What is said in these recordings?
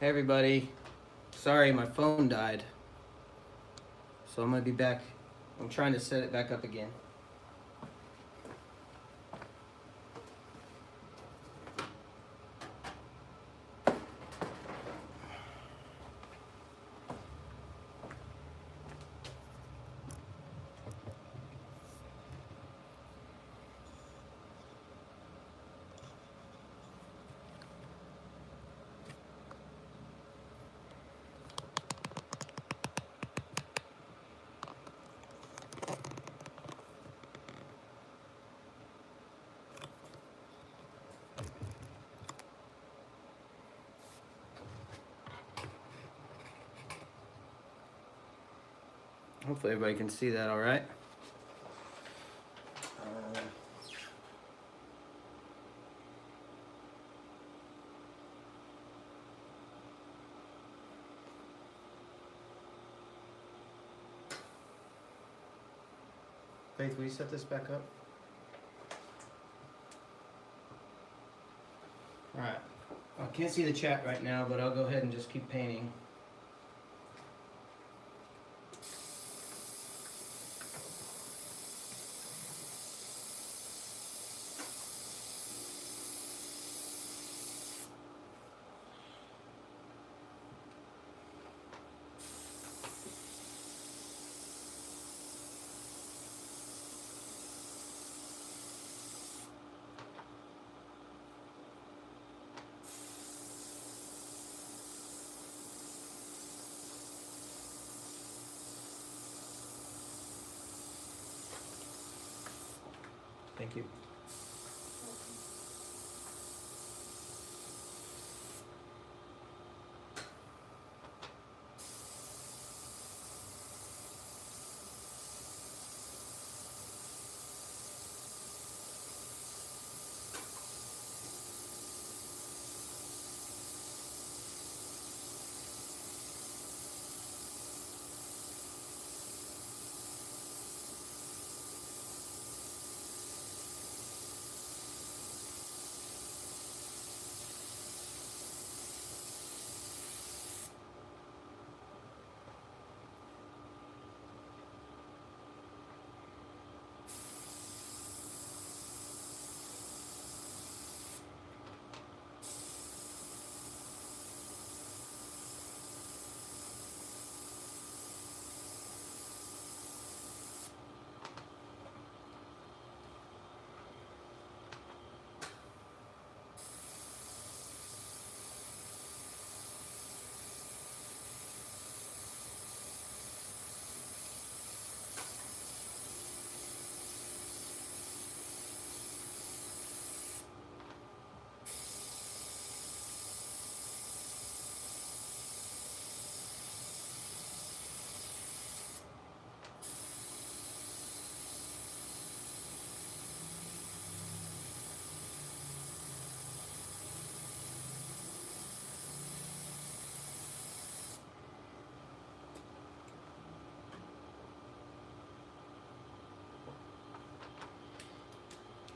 Hey everybody, sorry my phone died, so I'm gonna be back. I'm trying to set it back up again. Hopefully everybody can see that all right. Faith, will you set this back up? All right. I can't see the chat right now, but I'll go ahead and just keep painting. Thank you.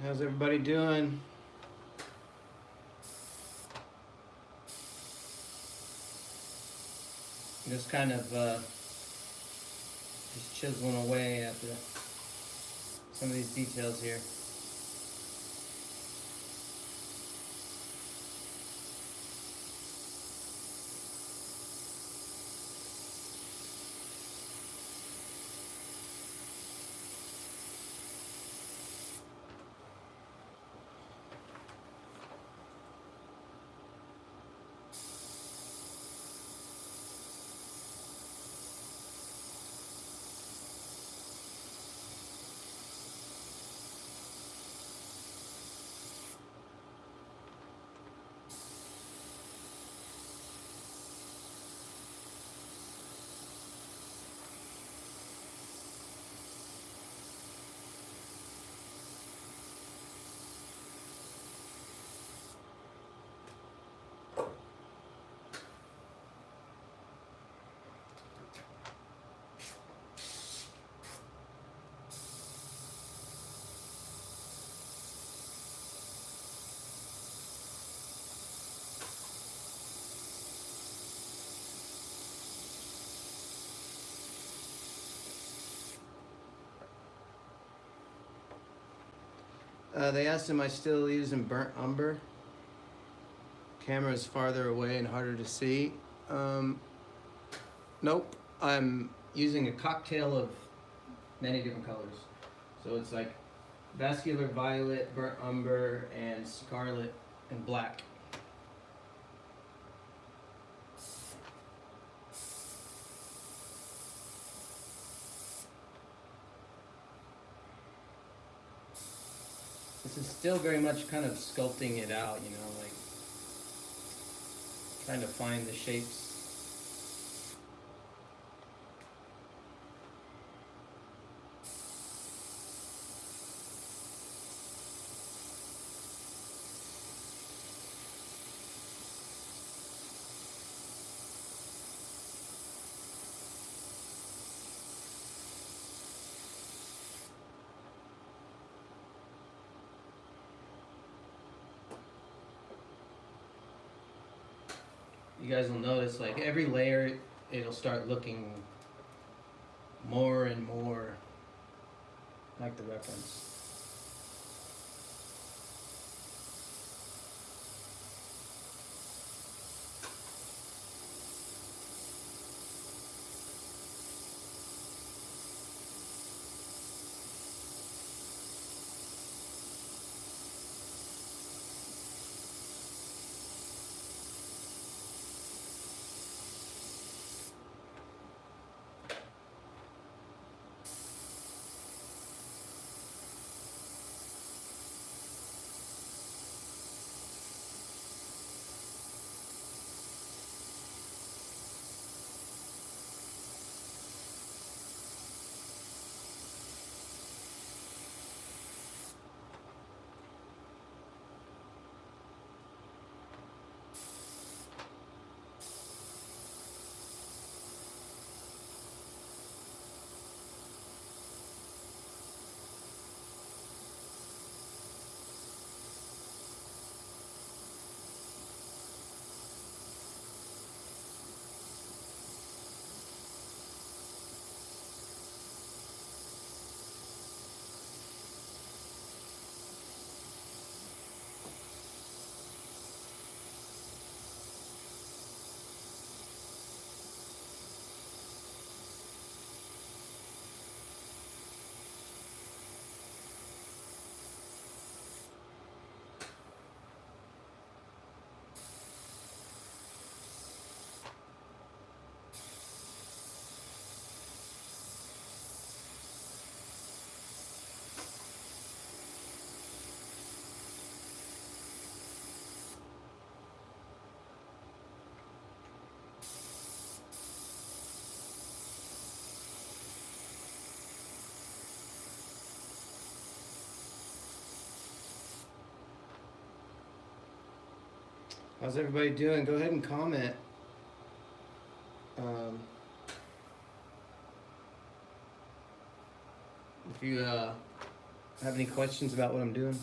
How's everybody doing? Just kind of just chiseling away at some of these details here. They asked, am I still using burnt umber? Camera is farther away and harder to see. Nope, I'm using a cocktail of many different colors. So it's like vascular violet, burnt umber, and scarlet and black. This is still very much kind of sculpting it out, you know, like trying to find the shapes. You guys will notice, like every layer, it'll start looking more and more like the reference. How's everybody doing? Go ahead and comment. If you have any questions about what I'm doing.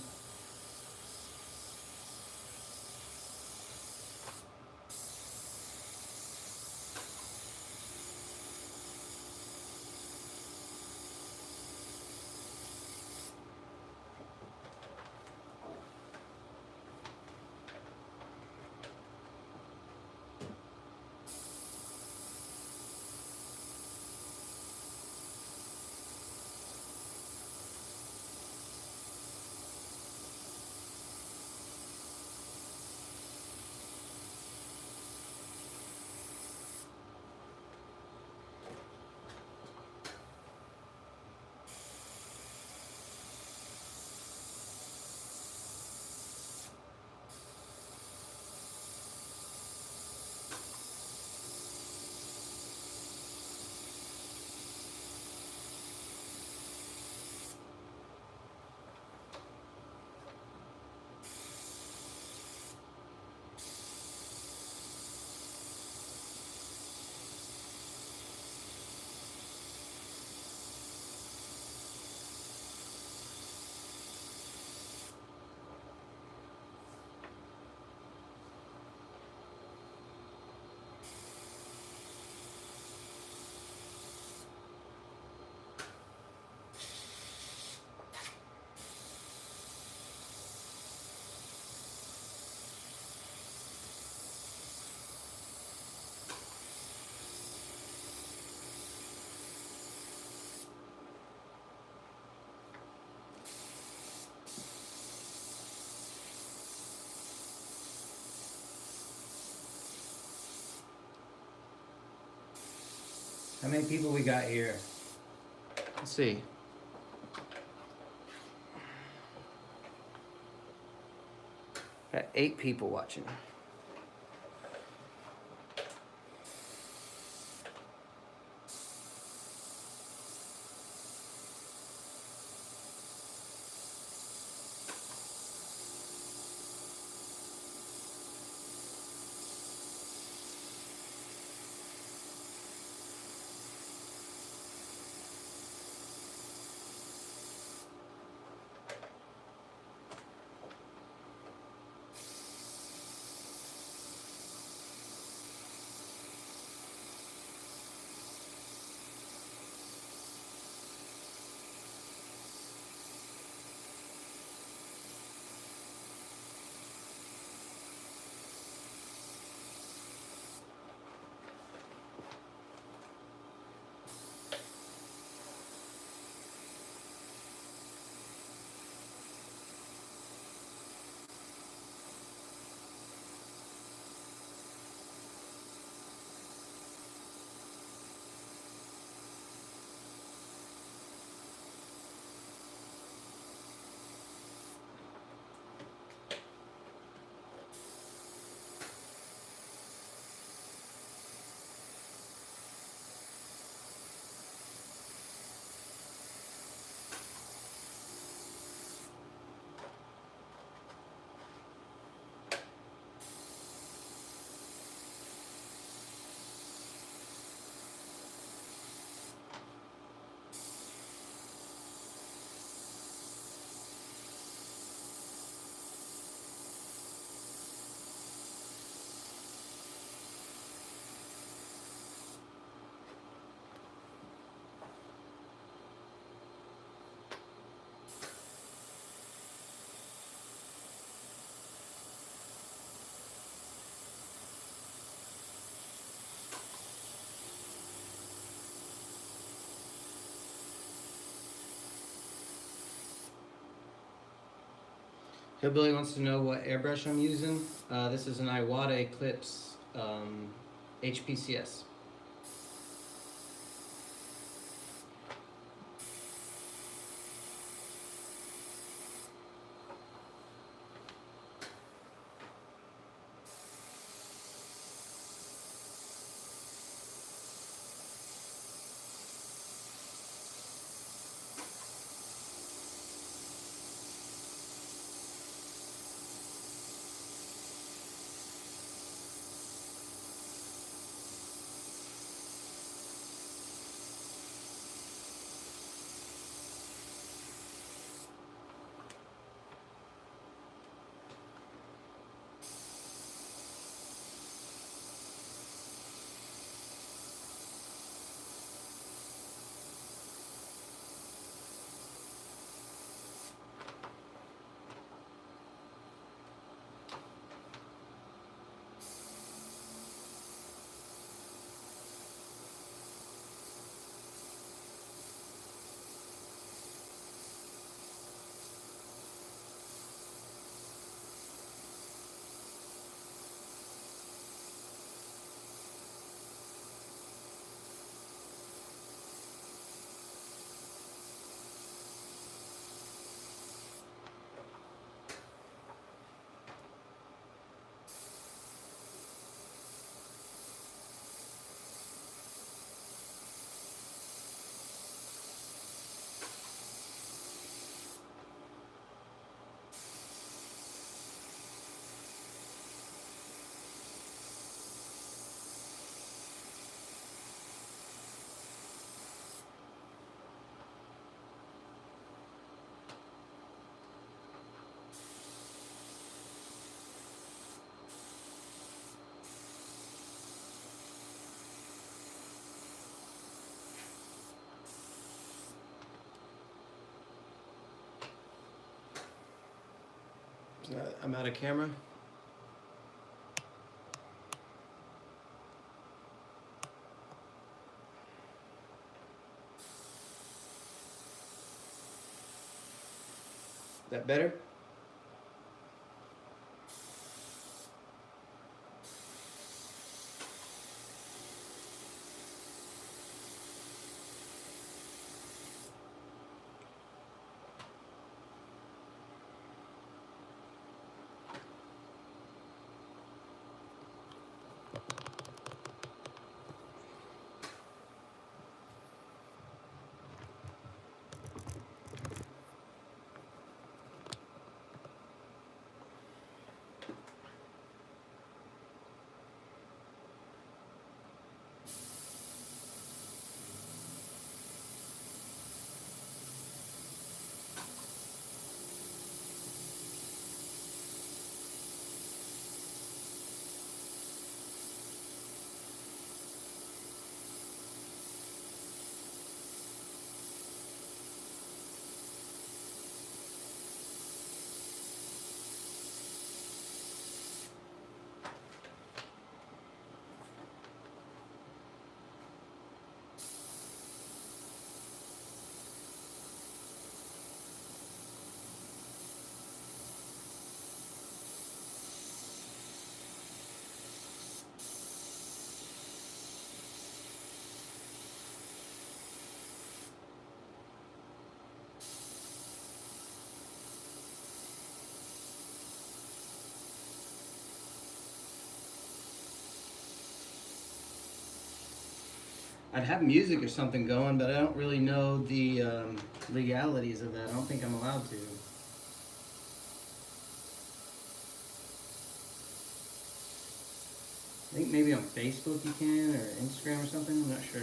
How many people we got here? Let's see. Got 8 people watching. Hillbilly wants to know what airbrush I'm using. This is an Iwata Eclipse HPCS. I'm out of camera. That better? I'd have music or something going, but I don't really know the legalities of that. I don't think I'm allowed to. I think maybe on Facebook you can, or Instagram or something, I'm not sure.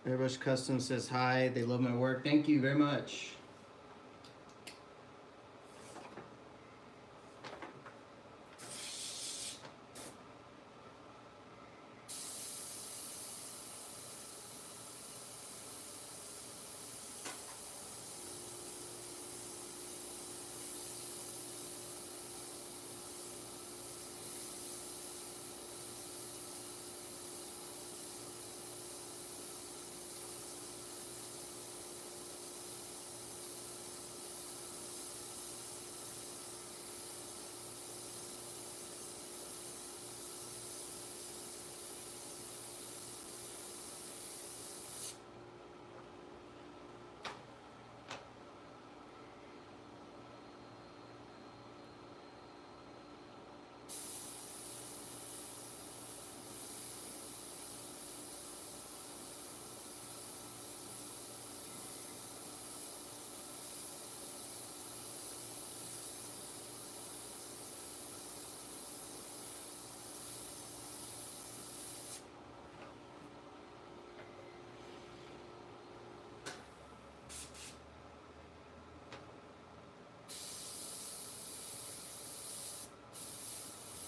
Airbrush Custom says hi, they love my work. Thank you very much.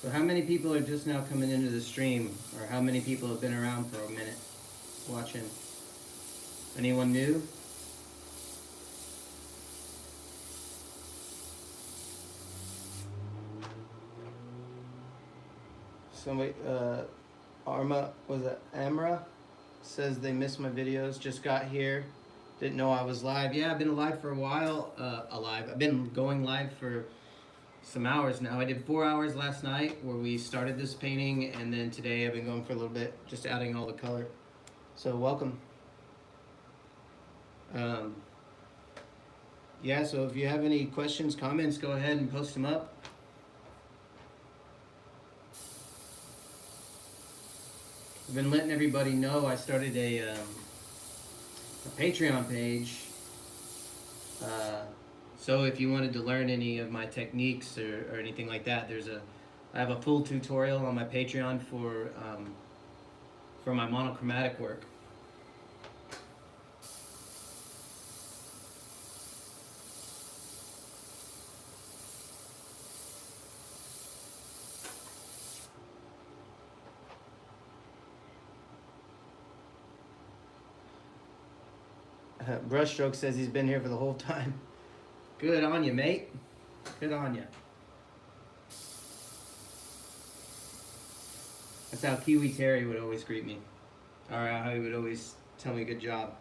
So how many people are just now coming into the stream, or how many people have been around for a minute watching? Anyone new? Somebody, Amra says they missed my videos, just got here, didn't know I was live. Yeah, I've been live for a while, I've been going live for some hours now. I did 4 hours last night where we started this painting, and then today I've been going for a little bit, just adding all the color. So welcome. Yeah, so if you have any questions, comments, go ahead and post them up. I've been letting everybody know I started a Patreon page. So if you wanted to learn any of my techniques or anything like that, I have a full tutorial on my Patreon for my monochromatic work. Brushstroke says he's been here for the whole time. Good on you, mate. Good on you. That's how Kiwi Terry would always greet me. Or how he would always tell me good job.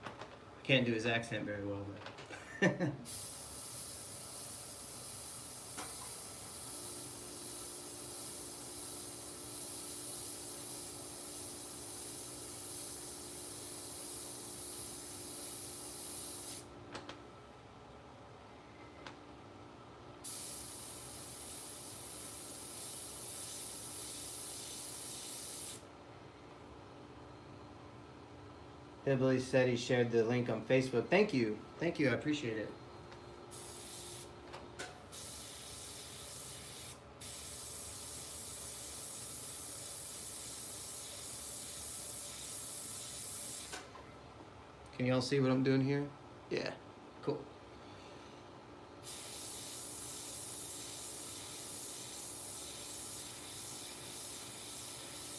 I can't do his accent very well, but... Hibbley said he shared the link on Facebook. Thank you. Thank you. I appreciate it. Can you all see what I'm doing here? Yeah. Cool.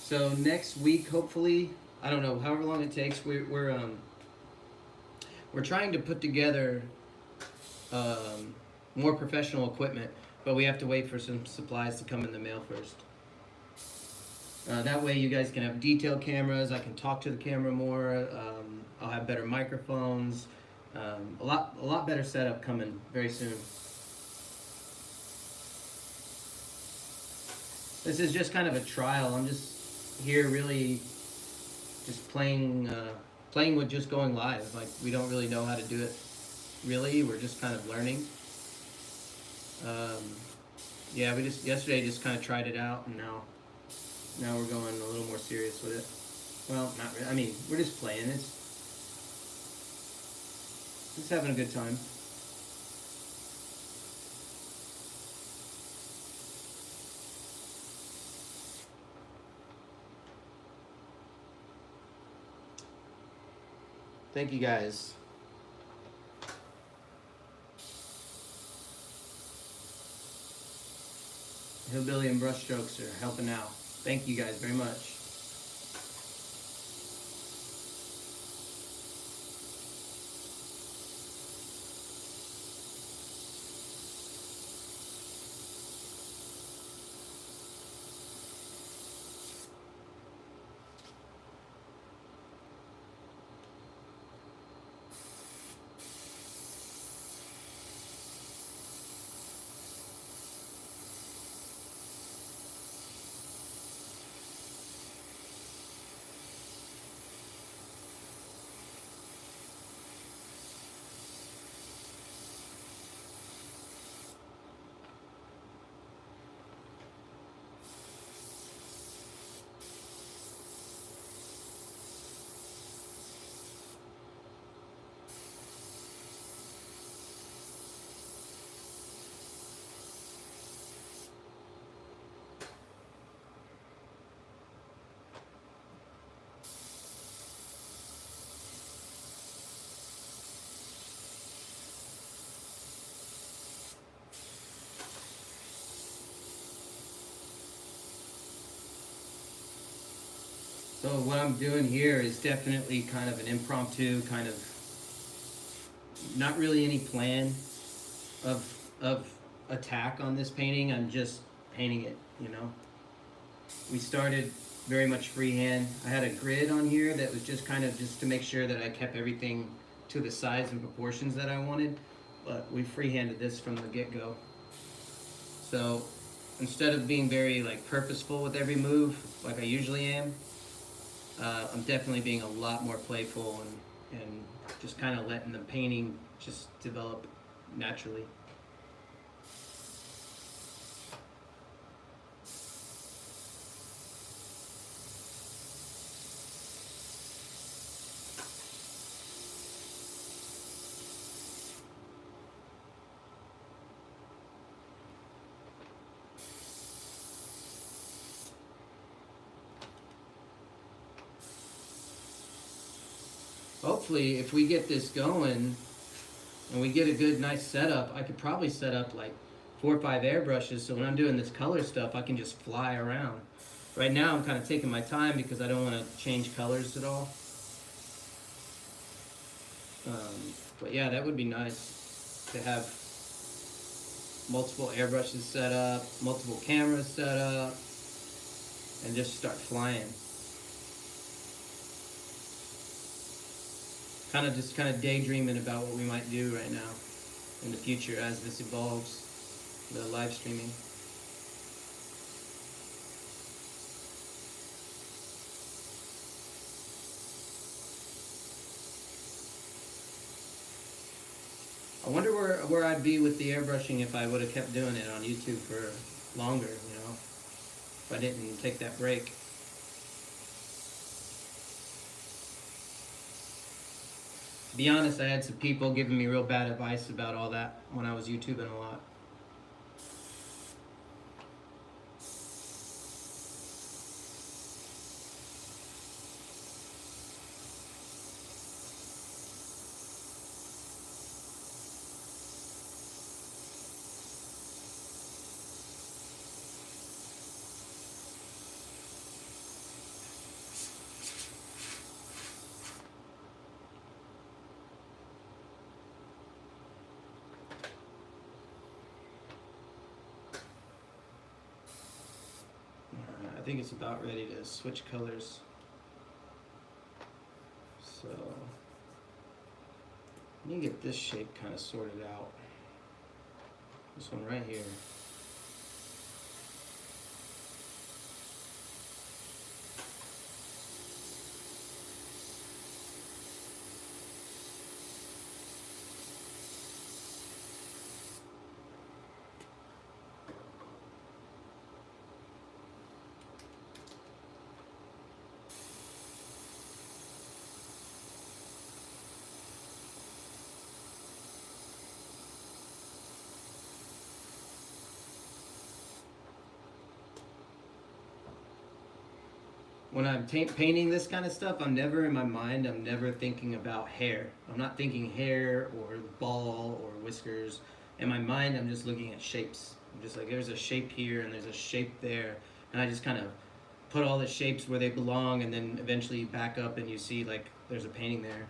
So next week, hopefully, I don't know, however long it takes, we're trying to put together more professional equipment, but we have to wait for some supplies to come in the mail first. That way you guys can have detailed cameras. I can talk to the camera more. I'll have better microphones. A lot better setup coming very soon. This is just kind of a trial. I'm just here really just playing with just going live. Like, we don't really know how to do it really. We're just kind of learning. Yeah, we just yesterday just kind of tried it out, and now we're going a little more serious with it. Well, not really. I mean, we're just playing. It's just having a good time. Thank you guys. Hillbilly and Brushstrokes are helping out. Thank you guys very much. So what I'm doing here is definitely kind of an impromptu, kind of not really any plan of attack on this painting. I'm just painting it, you know. We started very much freehand. I had a grid on here that was just kind of just to make sure that I kept everything to the size and proportions that I wanted, but we freehanded this from the get-go. So instead of being very like purposeful with every move like I usually am, I'm definitely being a lot more playful and just kind of letting the painting just develop naturally. Hopefully, if we get this going and we get a good, nice setup, I could probably set up like 4 or 5 airbrushes, so when I'm doing this color stuff, I can just fly around. Right now, I'm kind of taking my time because I don't want to change colors at all. But yeah, that would be nice to have multiple airbrushes set up, multiple cameras set up, and just start flying. Kind of daydreaming about what we might do right now in the future as this evolves, the live streaming. I wonder where I'd be with the airbrushing if I would have kept doing it on YouTube for longer, you know, if I didn't take that break. To be honest, I had some people giving me real bad advice about all that when I was YouTubing a lot. think it's about ready to switch colors. So I need to get this shape kind of sorted out. This one right here. When I'm painting this kind of stuff, I'm never in my mind, I'm never thinking about hair. I'm not thinking hair or ball or whiskers. In my mind, I'm just looking at shapes. I'm just like, there's a shape here and there's a shape there. And I just kind of put all the shapes where they belong, and then eventually you back up and you see like there's a painting there.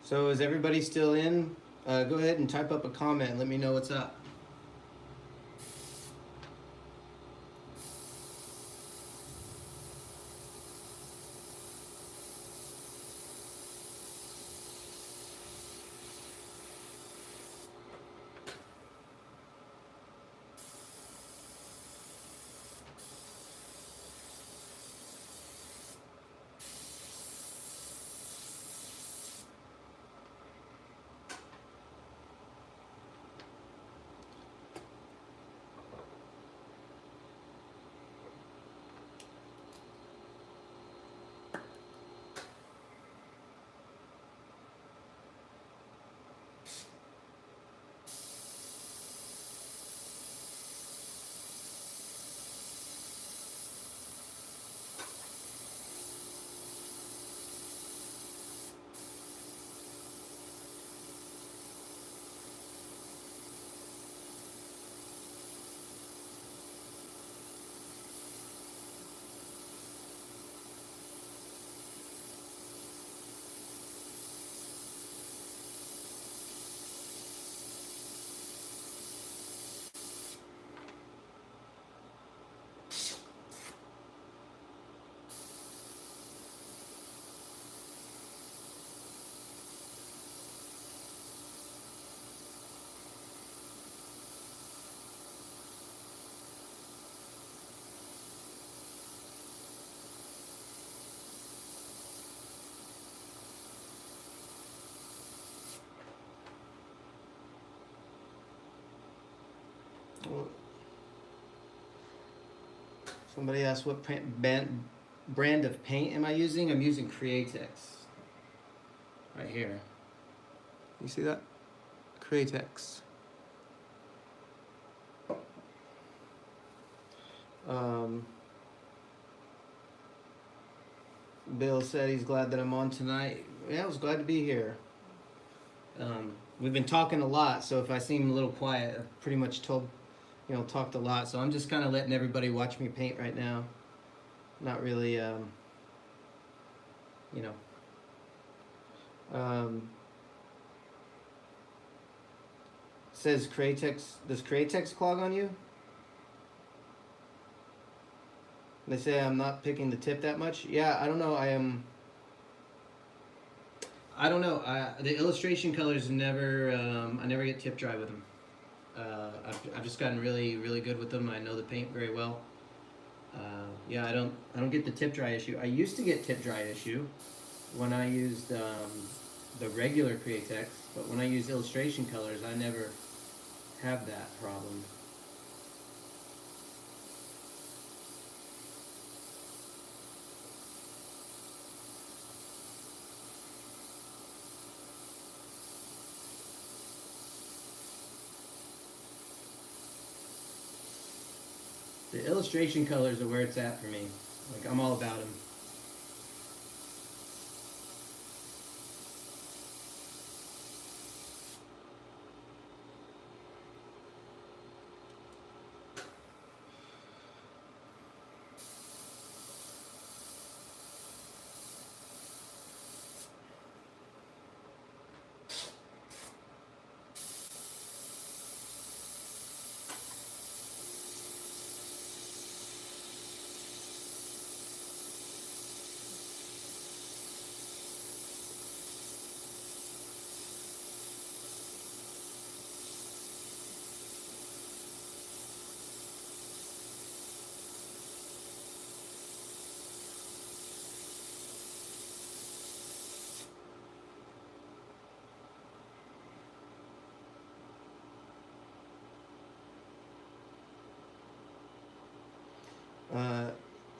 So is everybody still in? Go ahead and type up a comment and let me know what's up. Somebody asked what brand of paint am I using? I'm using Createx. Right here. You see that? Createx. Bill said he's glad that I'm on tonight. Yeah, I was glad to be here. We've been talking a lot, so if I seem a little quiet, I've pretty much talked a lot. So I'm just kind of letting everybody watch me paint right now. Not really, it says Createx. Does Createx clog on you? They say I'm not picking the tip that much. Yeah, I don't know. I don't know. The illustration colors never. I never get tip dry with them. I've just gotten really, really good with them. I know the paint very well. Yeah, I don't get the tip dry issue. I used to get tip dry issue when I used the regular Createx, but when I use illustration colors, I never have that problem. The illustration colors are where it's at for me. Like, I'm all about him.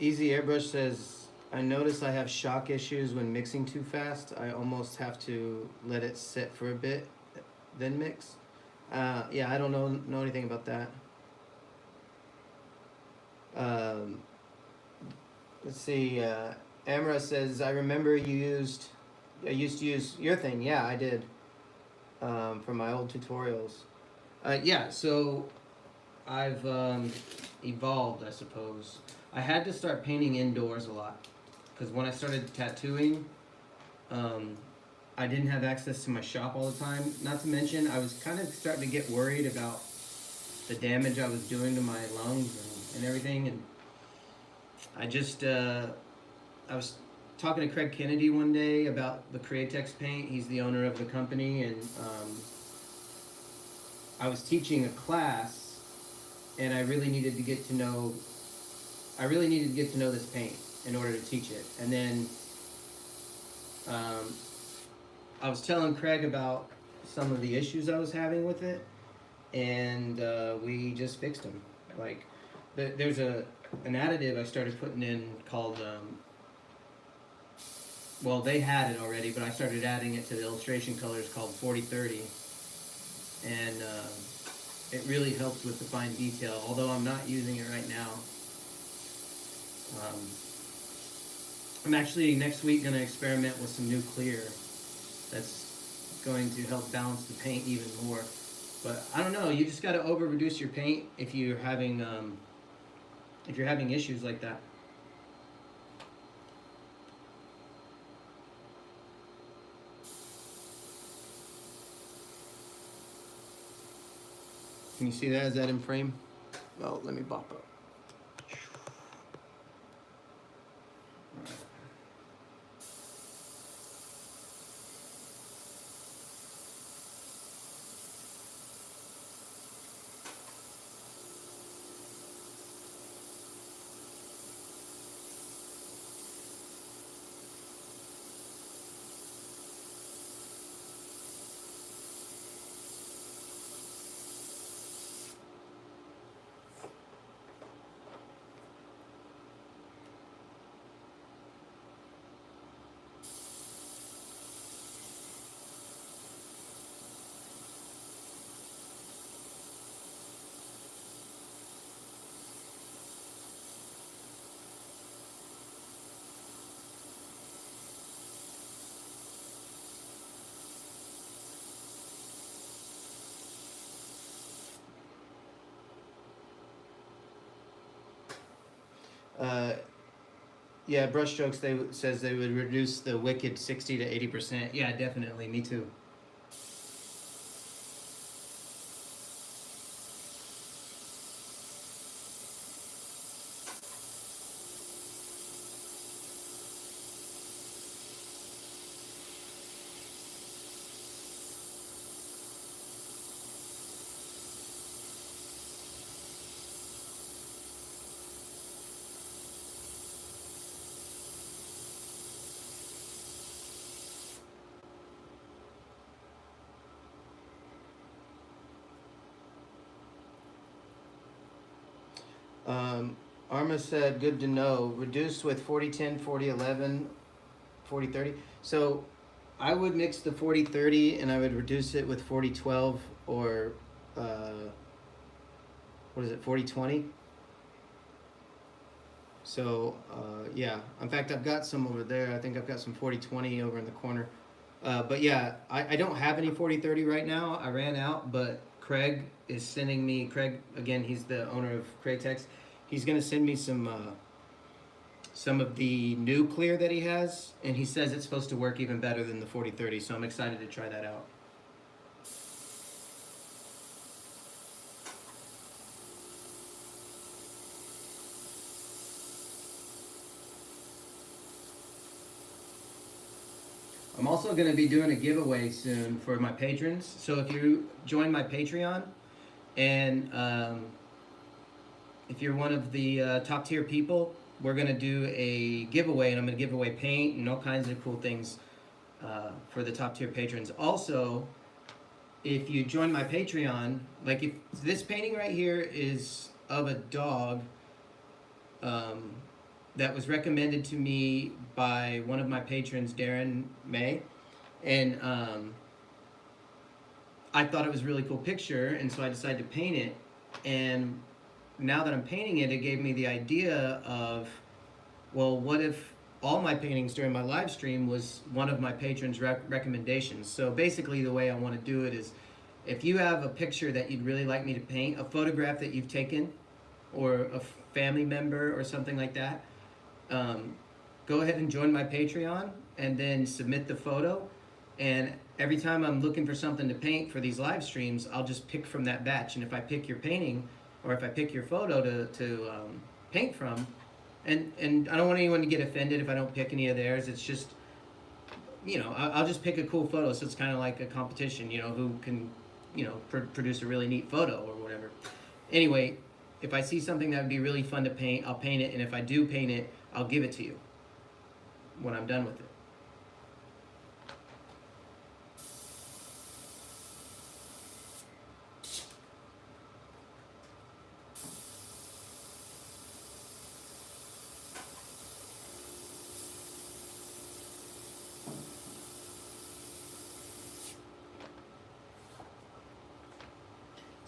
Easy Airbrush says, I notice I have shock issues when mixing too fast. I almost have to let it sit for a bit, then mix. Yeah, I don't know anything about that. Let's see. Amra says, I remember I used to use your thing. Yeah, I did. For my old tutorials. Yeah, so I've evolved, I suppose. I had to start painting indoors a lot because when I started tattooing, I didn't have access to my shop all the time. Not to mention, I was kind of starting to get worried about the damage I was doing to my lungs and everything. And I just, I was talking to Craig Kennedy one day about the Createx paint. He's the owner of the company, and I was teaching a class, and I really needed to get to know this paint in order to teach it. And then I was telling Craig about some of the issues I was having with it, and we just fixed them. Like, there's an additive I started putting in called, well, they had it already, but I started adding it to the illustration colors called 4030, and it really helps with the fine detail, although I'm not using it right now. I'm actually next week going to experiment with some new clear that's going to help balance the paint even more. But I don't know, you just got to over reduce your paint if you're having issues like that. Can you see that? Is that in frame? Well, let me bop up. Yeah, brushstrokes. Says they would reduce the wicked 60 to 80%. Yeah, definitely. Me too. Arma said, good to know. Reduce with 4010, 4011, 4030. So I would mix the 4030 and I would reduce it with 4012 or what is it, 4020? So yeah, in fact, I've got some over there. I think I've got some 40/20 over in the corner. But yeah, I don't have any 40/30 right now. I ran out, but Craig is sending me. Craig, again, he's the owner of Craytex. He's gonna send me some of the new clear that he has, and he says it's supposed to work even better than the 40/30. So I'm excited to try that out. I'm also going to be doing a giveaway soon for my patrons. So if you join my Patreon, and if you're one of the top tier people, we're going to do a giveaway, and I'm going to give away paint and all kinds of cool things for the top tier patrons. Also, if you join my Patreon, like if this painting right here is of a dog that was recommended to me by one of my patrons, Darren May, and I thought it was a really cool picture, and so I decided to paint it. And now that I'm painting it, it gave me the idea of, well, what if all my paintings during my live stream was one of my patrons' recommendations? So basically, the way I want to do it is, if you have a picture that you'd really like me to paint, a photograph that you've taken, or a family member or something like that, go ahead and join my Patreon and then submit the photo. And every time I'm looking for something to paint for these live streams, I'll just pick from that batch. And if I pick your painting, or if I pick your photo to paint from, and I don't want anyone to get offended if I don't pick any of theirs. It's just, you know, I'll just pick a cool photo. So it's kind of like a competition, you know, who can, you know, produce a really neat photo or whatever. Anyway, if I see something that would be really fun to paint, I'll paint it. And if I do paint it, I'll give it to you when I'm done with it.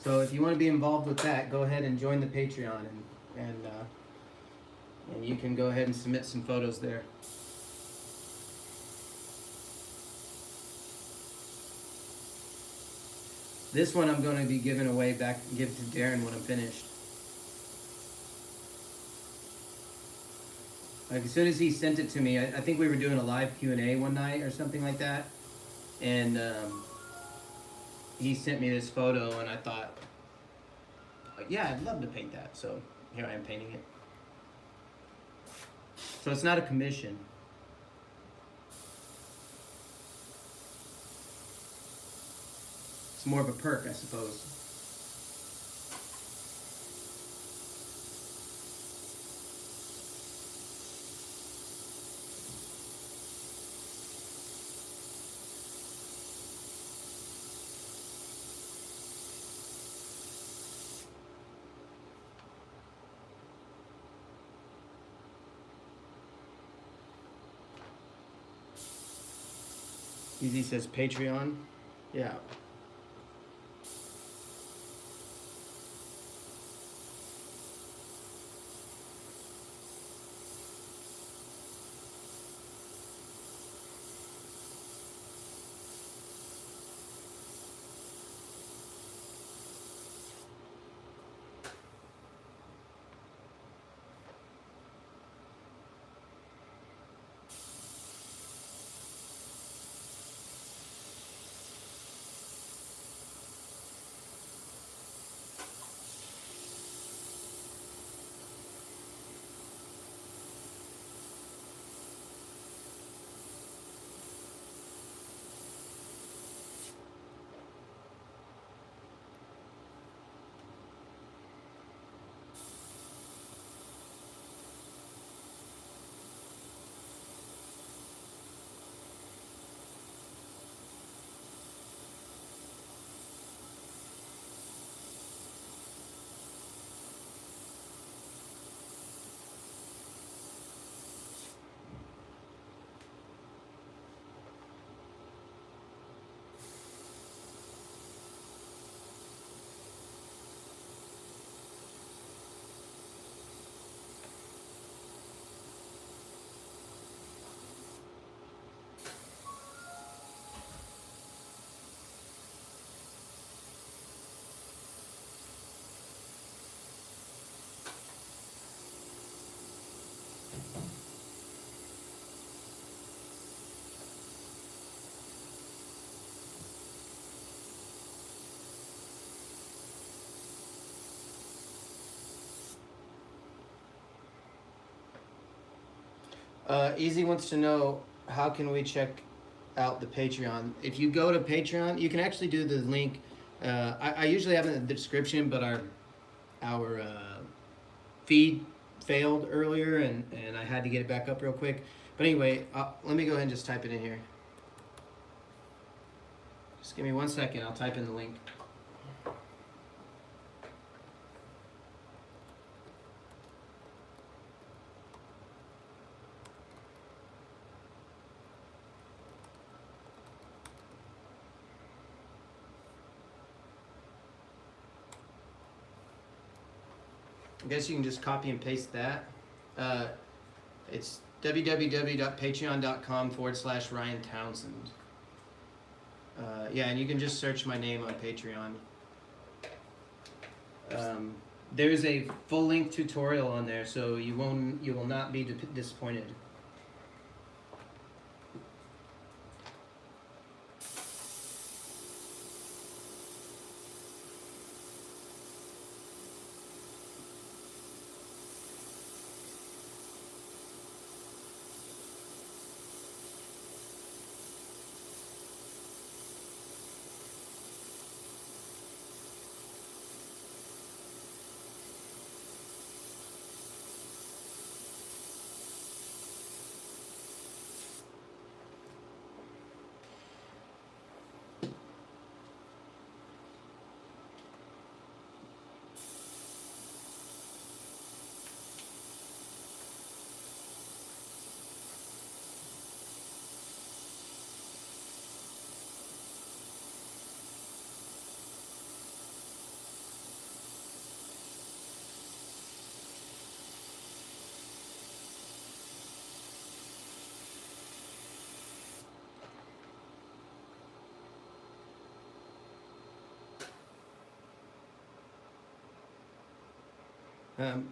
So if you want to be involved with that, go ahead and join the Patreon, and you can go ahead and submit some photos there. This one I'm going to be giving away back, give to Darren when I'm finished. Like as soon as he sent it to me, I think we were doing a live Q&A one night or something like that, and he sent me this photo, and I thought, yeah, I'd love to paint that. So here I am painting it. So it's not a commission. It's more of a perk, I suppose. Easy says Patreon. Yeah. Easy wants to know, how can we check out the Patreon? If you go to Patreon, you can actually do the link. I usually have it in the description, but our feed failed earlier, and I had to get it back up real quick. But anyway, let me go ahead and just type it in here. Just give me 1 second. I'll type in the link. I guess you can just copy and paste that. It's www.patreon.com/Ryan Townsend. Yeah, and you can just search my name on Patreon. There's a full length tutorial on there, so you will not be disappointed.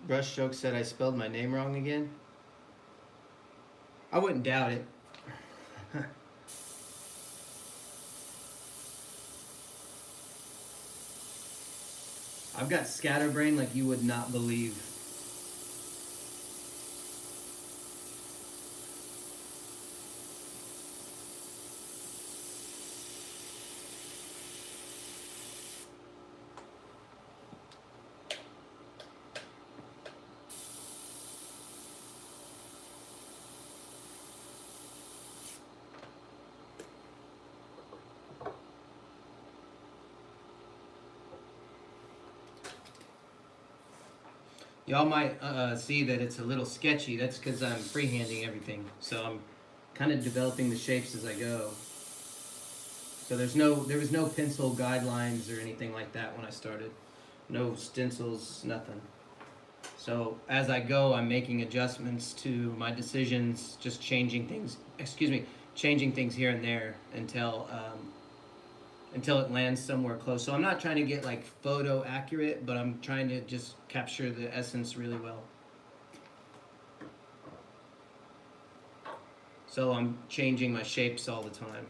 Brush Joke said I spelled my name wrong again. I wouldn't doubt it. I've got scatterbrain like you would not believe. Y'all might see that it's a little sketchy. That's because I'm freehanding everything. So I'm kind of developing the shapes as I go. So there was no pencil guidelines or anything like that when I started. No stencils, nothing. So as I go, I'm making adjustments to my decisions, just changing things, changing things here and there until it lands somewhere close. So I'm not trying to get like photo accurate, but I'm trying to just capture the essence really well. So I'm changing my shapes all the time.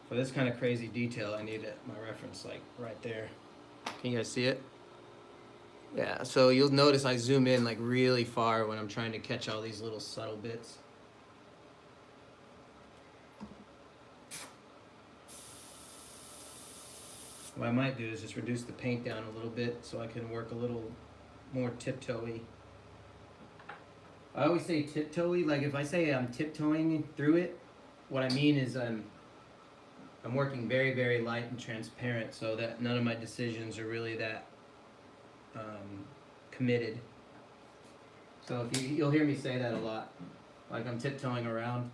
For this kind of crazy detail, I need my reference like right there. Can you guys see it? Yeah, so you'll notice I zoom in like really far when I'm trying to catch all these little subtle bits. What I might do is just reduce the paint down a little bit so I can work a little more tiptoey. I always say tiptoey, like if I say I'm tiptoeing through it, what I mean is I'm working very, very light and transparent so that none of my decisions are really that committed. So if you'll hear me say that a lot, like I'm tiptoeing around.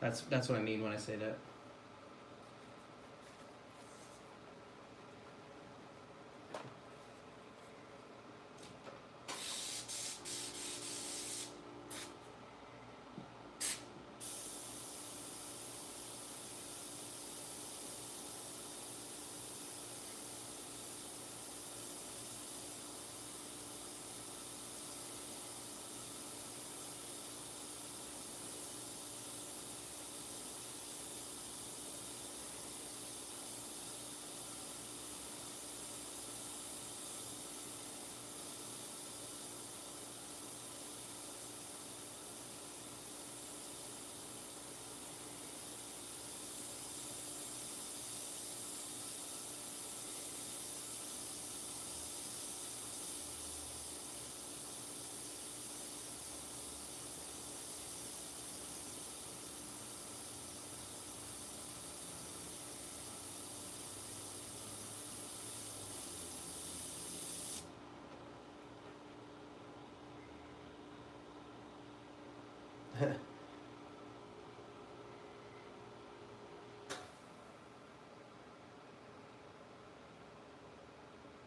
That's what I mean when I say that.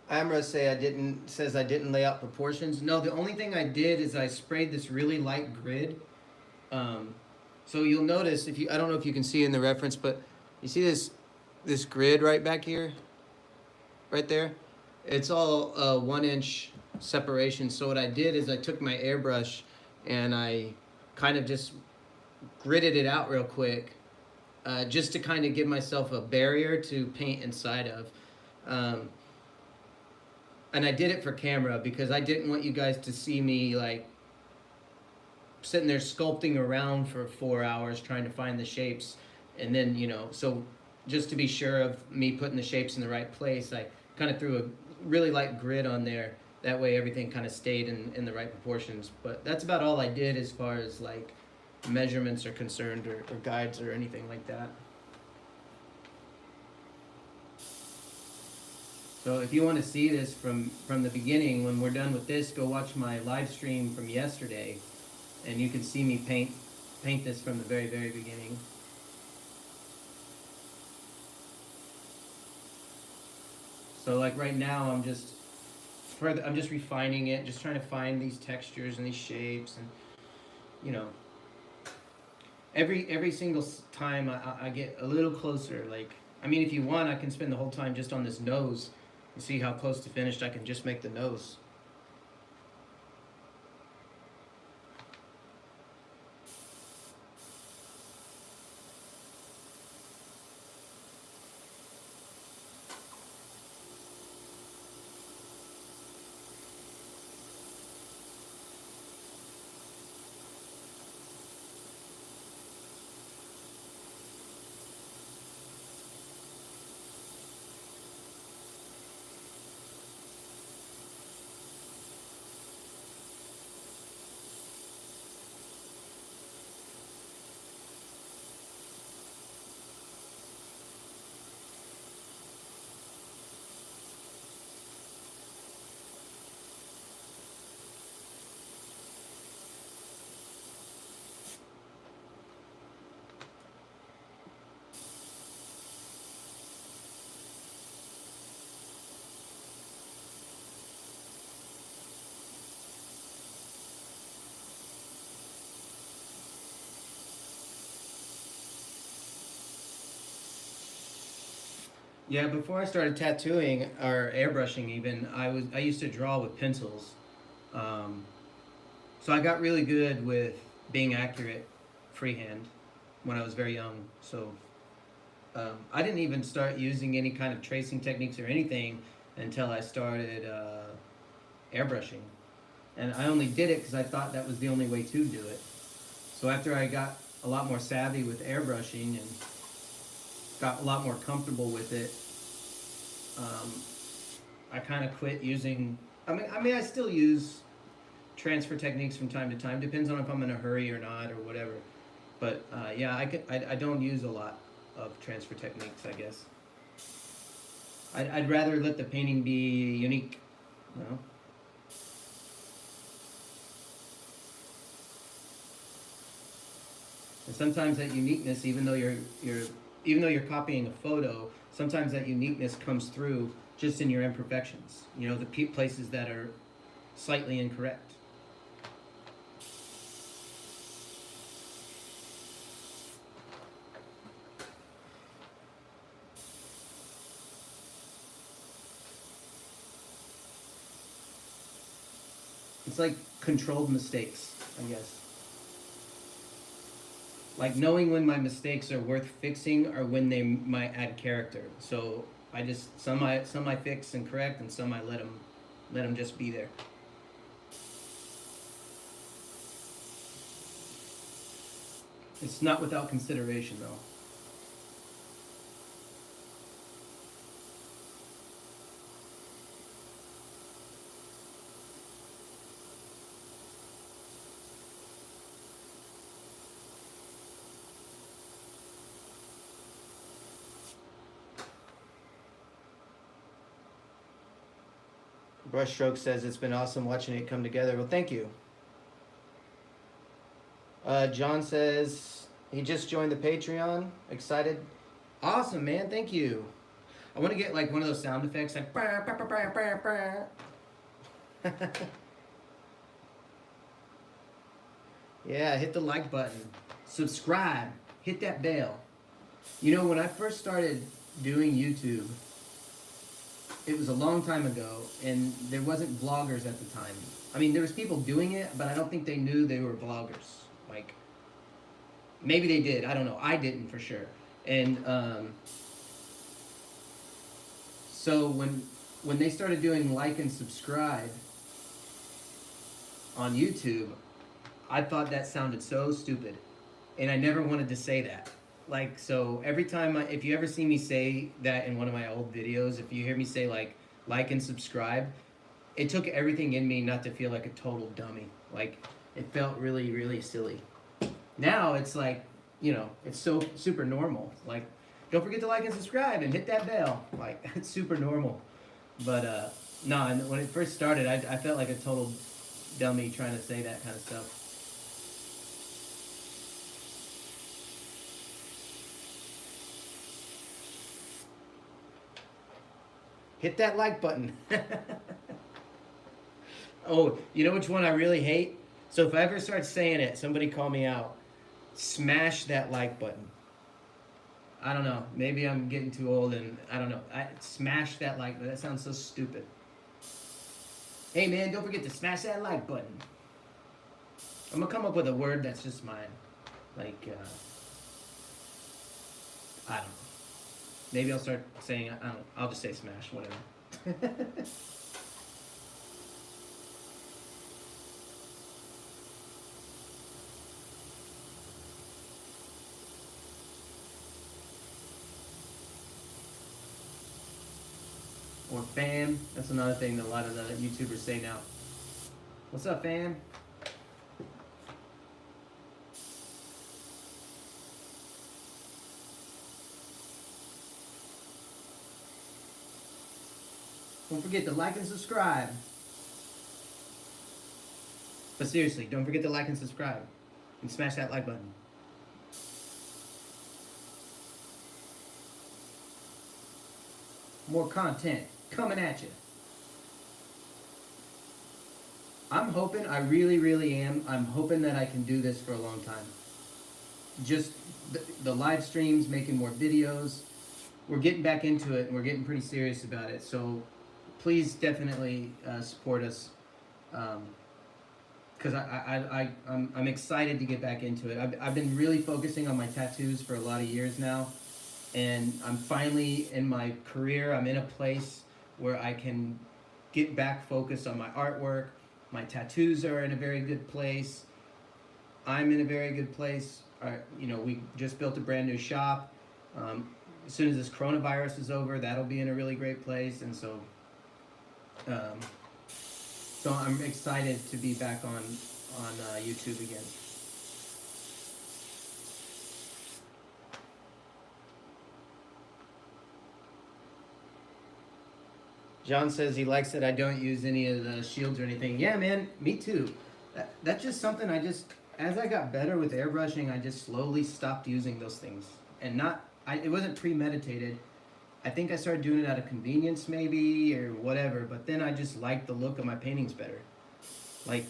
Amra says I didn't lay out proportions. No, the only thing I did is I sprayed this really light grid. Um, so you'll notice if you, I don't know if you can see in the reference, but you see this grid right back here, right there. It's all 1 inch separation. So what I did is I took my airbrush and I kind of just gridded it out real quick, just to kind of give myself a barrier to paint inside of. Um, and I did it for camera because I didn't want you guys to see me like sitting there sculpting around for 4 hours trying to find the shapes, and then so just to be sure of me putting the shapes in the right place, I kind of threw a really light grid on there. That way everything kind of stayed in the right proportions. But that's about all I did as far as like measurements are concerned, or guides or anything like that. So if you want to see this from the beginning, when we're done with this, go watch my live stream from yesterday, and you can see me paint this from the very beginning. So like right now, I'm just refining it, just trying to find these textures and these shapes, and every single time I get a little closer. Like, I mean, if you want, I can spend the whole time just on this nose. You see how close to finished I can just make the nose. Yeah, before I started tattooing or airbrushing, even I used to draw with pencils, um, so I got really good with being accurate freehand when I was very young. So I didn't even start using any kind of tracing techniques or anything until I started airbrushing, and I only did it because I thought that was the only way to do it. So after I got a lot more savvy with airbrushing and got a lot more comfortable with it, um, I kind of quit using. I still use transfer techniques from time to time. Depends on if I'm in a hurry or not or whatever. But yeah, I don't use a lot of transfer techniques, I guess. I'd rather let the painting be unique, you know. And sometimes that uniqueness, even though you're copying a photo, sometimes that uniqueness comes through just in your imperfections. You know, the places that are slightly incorrect. It's like controlled mistakes, I guess. Like knowing when my mistakes are worth fixing or when they might add character. So I just some I fix and correct, and some I let them just be there. It's not without consideration though. Brushstroke says it's been awesome watching it come together. Well, thank you. John says he just joined the Patreon. Excited. Awesome, man. Thank you. I want to get like one of those sound effects like. Yeah, hit the like button. Subscribe. Hit that bell. You know, when I first started doing YouTube, it was a long time ago, and there wasn't vloggers at the time. I mean, there was people doing it, but I don't think they knew they were vloggers. Like, maybe they did. I don't know. I didn't for sure. And so when they started doing like and subscribe on YouTube, I thought that sounded so stupid, and I never wanted to say that. Like, so every time if you ever see me say that in one of my old videos, if you hear me say like and subscribe, it took everything in me not to feel like a total dummy. Like, it felt really, really silly. Now it's like, you know, it's so super normal. Like, don't forget to like and subscribe and hit that bell. Like, it's super normal. But no, and when it first started, I felt like a total dummy trying to say that kind of stuff. Hit that like button. Oh, you know which one I really hate? So if I ever start saying it, somebody call me out. Smash that like button. I don't know. Maybe I'm getting too old and I don't know. Smash that like button. That sounds so stupid. Hey man, don't forget to smash that like button. I'm gonna come up with a word that's just mine. Like, I don't know. Maybe I'll start saying, I don't know. I'll just say smash, whatever. Or fam. That's another thing that a lot of the YouTubers say now. What's up, fam? Don't forget to like and subscribe. But seriously, don't forget to like and subscribe. And smash that like button. More content coming at you. I'm hoping, I really, really am, I'm hoping that I can do this for a long time. Just the live streams, making more videos. We're getting back into it, and we're getting pretty serious about it. So please definitely support us. Because I'm excited to get back into it. I've been really focusing on my tattoos for a lot of years now. And I'm finally in my career, I'm in a place where I can get back focused on my artwork. My tattoos are in a very good place. I'm in a very good place. You know, we just built a brand new shop. As soon as this coronavirus is over, that'll be in a really great place. And so, so I'm excited to be back on YouTube again. John says he likes that I don't use any of the shields or anything. Yeah, man, me too. That's just something as I got better with airbrushing, I just slowly stopped using those things. And it wasn't premeditated. I think I started doing it out of convenience maybe or whatever, but then I just liked the look of my paintings better. Like,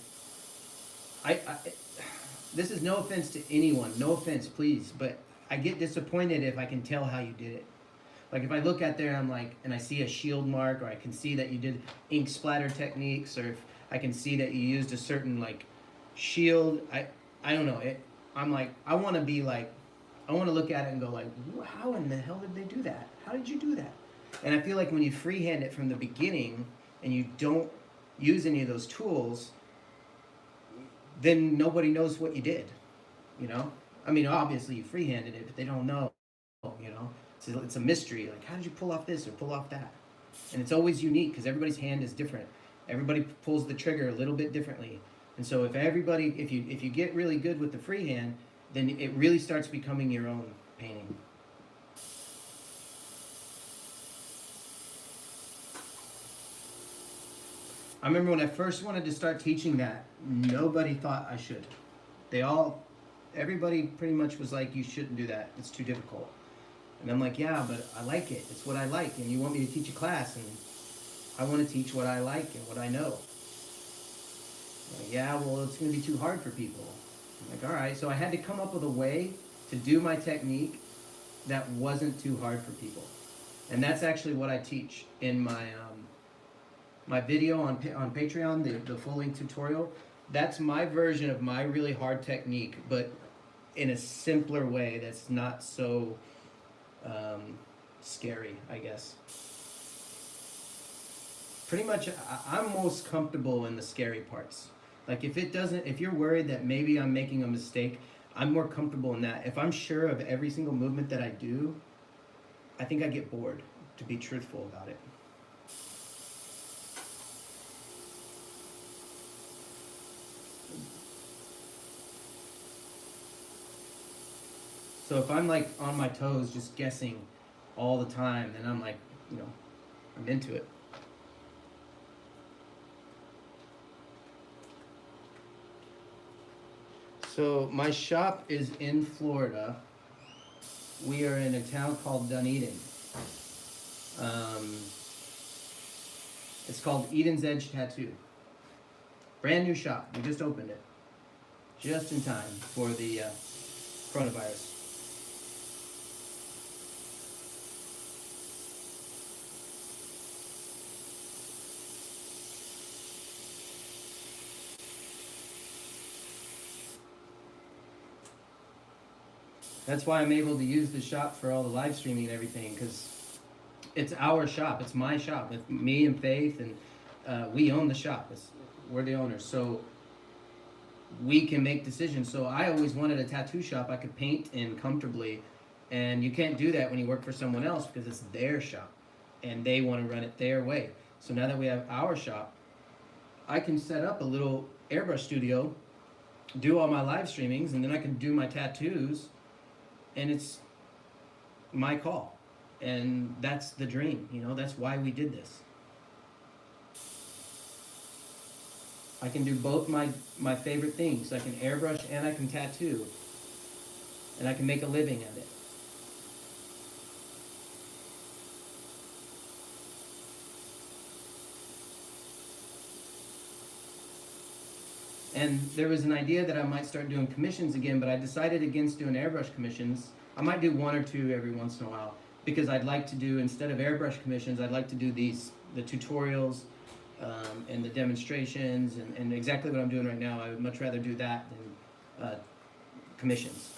this is no offense to anyone, no offense, please, but I get disappointed if I can tell how you did it. Like, if I look at there, I'm like, and I see a shield mark, or I can see that you did ink splatter techniques, or if I can see that you used a certain, like, shield, I don't know, I'm like, I want to look at it and go like, how in the hell did they do that? How did you do that? And I feel like when you freehand it from the beginning, and you don't use any of those tools, then nobody knows what you did, you know? I mean, obviously you freehanded it, but they don't know, you know? So it's a mystery. Like, how did you pull off this or pull off that? And it's always unique because everybody's hand is different. Everybody pulls the trigger a little bit differently. And so if you get really good with the freehand, then it really starts becoming your own painting. I remember when I first wanted to start teaching that, nobody thought I should. They all everybody pretty much was like, you shouldn't do that. It's too difficult. And I'm like, yeah, but I like it. It's what I like. And you want me to teach a class, and I want to teach what I like and what I know. Like, yeah, well, it's going to be too hard for people. I'm like, all right. So I had to come up with a way to do my technique that wasn't too hard for people. And that's actually what I teach in my video on Patreon, the full length tutorial. That's my version of my really hard technique, but in a simpler way that's not so scary, I guess. Pretty much, I'm most comfortable in the scary parts. Like if you're worried that maybe I'm making a mistake, I'm more comfortable in that. If I'm sure of every single movement that I do, I think I get bored, to be truthful about it. So if I'm like on my toes just guessing all the time, then I'm like, I'm into it. So my shop is in Florida. We are in a town called Dunedin. It's called Eden's Edge Tattoo. Brand new shop. We just opened it. Just in time for the coronavirus. That's why I'm able to use the shop for all the live streaming and everything, because it's our shop. It's my shop. It's me and Faith, and we own the shop. We're the owners, so we can make decisions. So I always wanted a tattoo shop I could paint in comfortably, and you can't do that when you work for someone else because it's their shop, and they want to run it their way. So now that we have our shop, I can set up a little airbrush studio, do all my live streamings, and then I can do my tattoos, and it's my call. And that's the dream, that's why we did this. I can do both my favorite things. I can airbrush and I can tattoo. And I can make a living at it. And there was an idea that I might start doing commissions again, but I decided against doing airbrush commissions. I might do one or two every once in a while, because I'd like to do, instead of airbrush commissions, I'd like to do the tutorials and the demonstrations and exactly what I'm doing right now. I would much rather do that than commissions.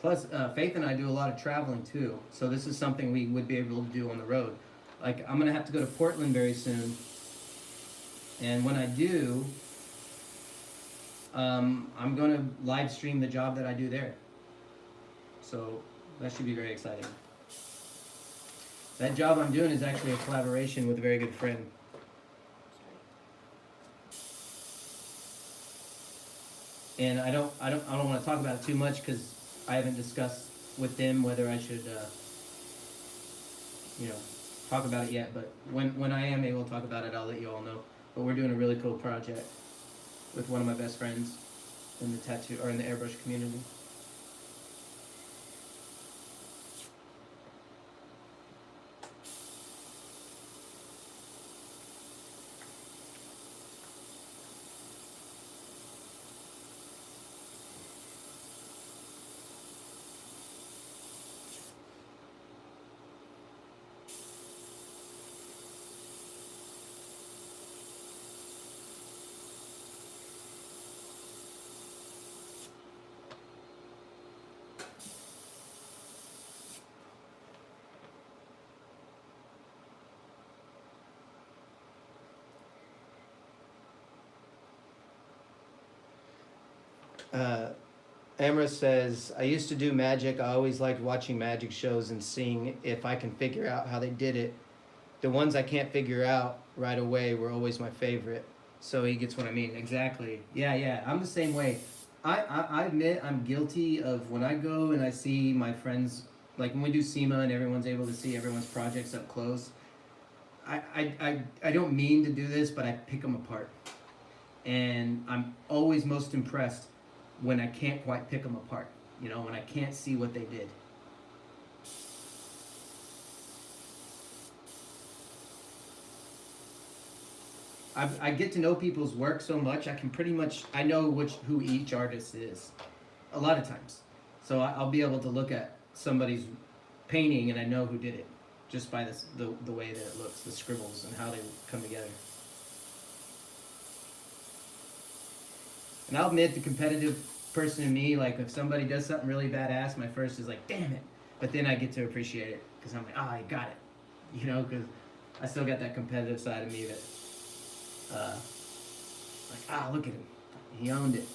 Plus, Faith and I do a lot of traveling too, so this is something we would be able to do on the road. Like, I'm gonna have to go to Portland very soon, and when I do, I'm gonna live stream the job that I do there. So that should be very exciting. That job I'm doing is actually a collaboration with a very good friend. And I don't want to talk about it too much because I haven't discussed with them whether I should, talk about it yet. But when I am able to talk about it, I'll let you all know. But we're doing a really cool project with one of my best friends in the tattoo or in the airbrush community. Amra says, I used to do magic. I always liked watching magic shows and seeing if I can figure out how they did it. The ones I can't figure out right away were always my favorite. So he gets what I mean. Exactly. Yeah, I'm the same way. I admit I'm guilty of when I go and I see my friends, like when we do SEMA and everyone's able to see everyone's projects up close. I don't mean to do this, but I pick them apart. And I'm always most impressed when I can't quite pick them apart. You know, when I can't see what they did. I get to know people's work so much. I can pretty much I know who each artist is. A lot of times, so I'll be able to look at somebody's painting and I know who did it just by the way that it looks, the scribbles and how they come together. And I'll admit the competitive person in me, like if somebody does something really badass, my first is like, damn it. But then I get to appreciate it because I'm like, oh, I got it. You know, because I still got that competitive side of me that, like, ah, look at him. He owned it.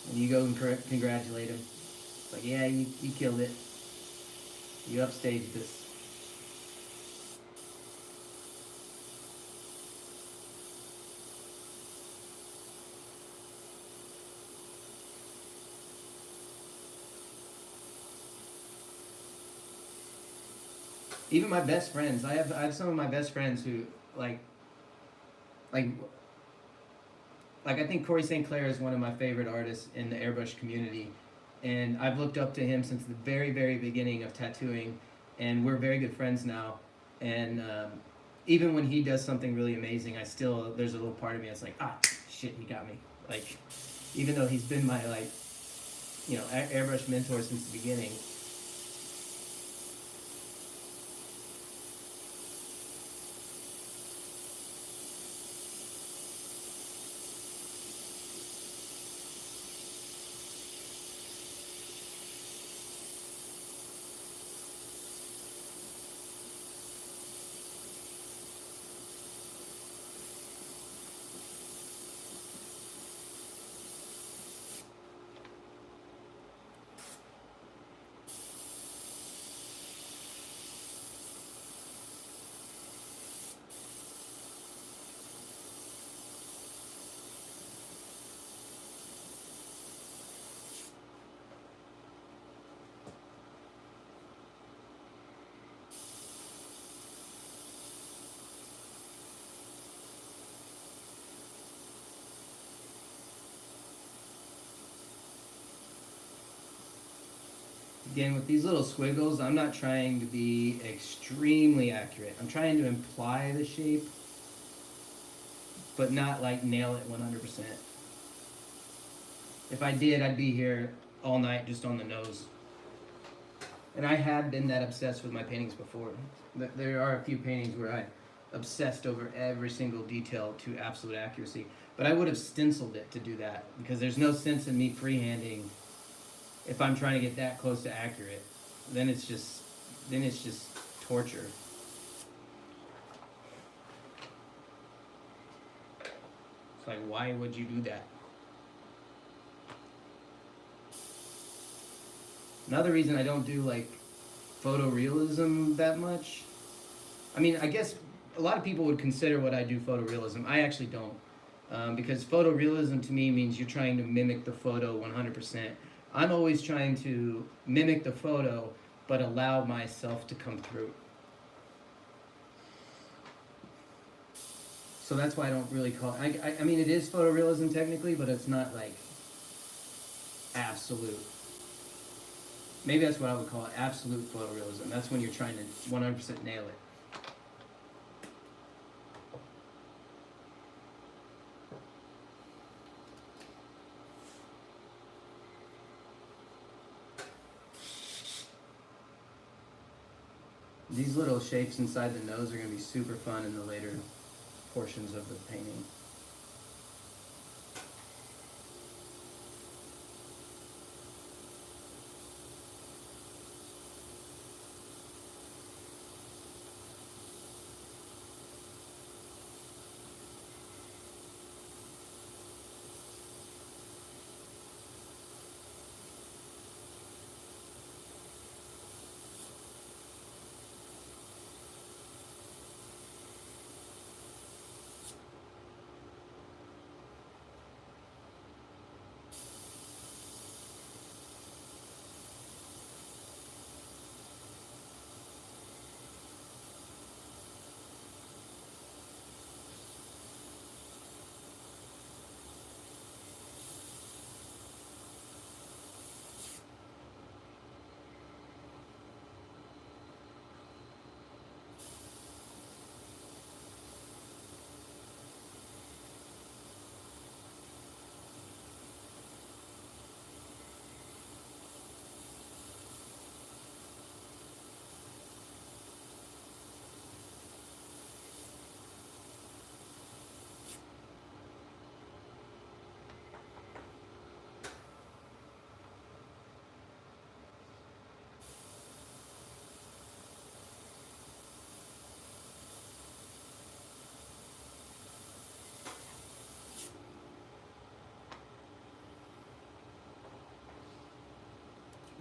And you go and congratulate him. It's like, yeah, you killed it. You upstaged this. Even my best friends, I have some of my best friends who like like I think Corey St. Clair is one of my favorite artists in the airbrush community, and I've looked up to him since the very beginning of tattooing, and we're very good friends now. And even when he does something really amazing, I still there's a little part of me that's like, ah, shit, he got me. Like, even though he's been my like, you know, airbrush mentor since the beginning. Again, with these little squiggles, I'm not trying to be extremely accurate. I'm trying to imply the shape, but not like nail it 100%. If I did, I'd be here all night just on the nose. And I have been that obsessed with my paintings before. There are a few paintings where I obsessed over every single detail to absolute accuracy. But I would have stenciled it to do that because there's no sense in me freehanding if I'm trying to get that close to accurate. Then it's just torture. It's like, why would you do that? Another reason I don't do like photorealism that much. I mean, I guess a lot of people would consider what I do photorealism. I actually don't. Because photorealism to me means you're trying to mimic the photo 100%. I'm always trying to mimic the photo, but allow myself to come through. So that's why I don't really call it. I mean, it is photorealism technically, but it's not like absolute. Maybe that's what I would call it, absolute photorealism. That's when you're trying to 100% nail it. These little shapes inside the nose are going to be super fun in the later portions of the painting.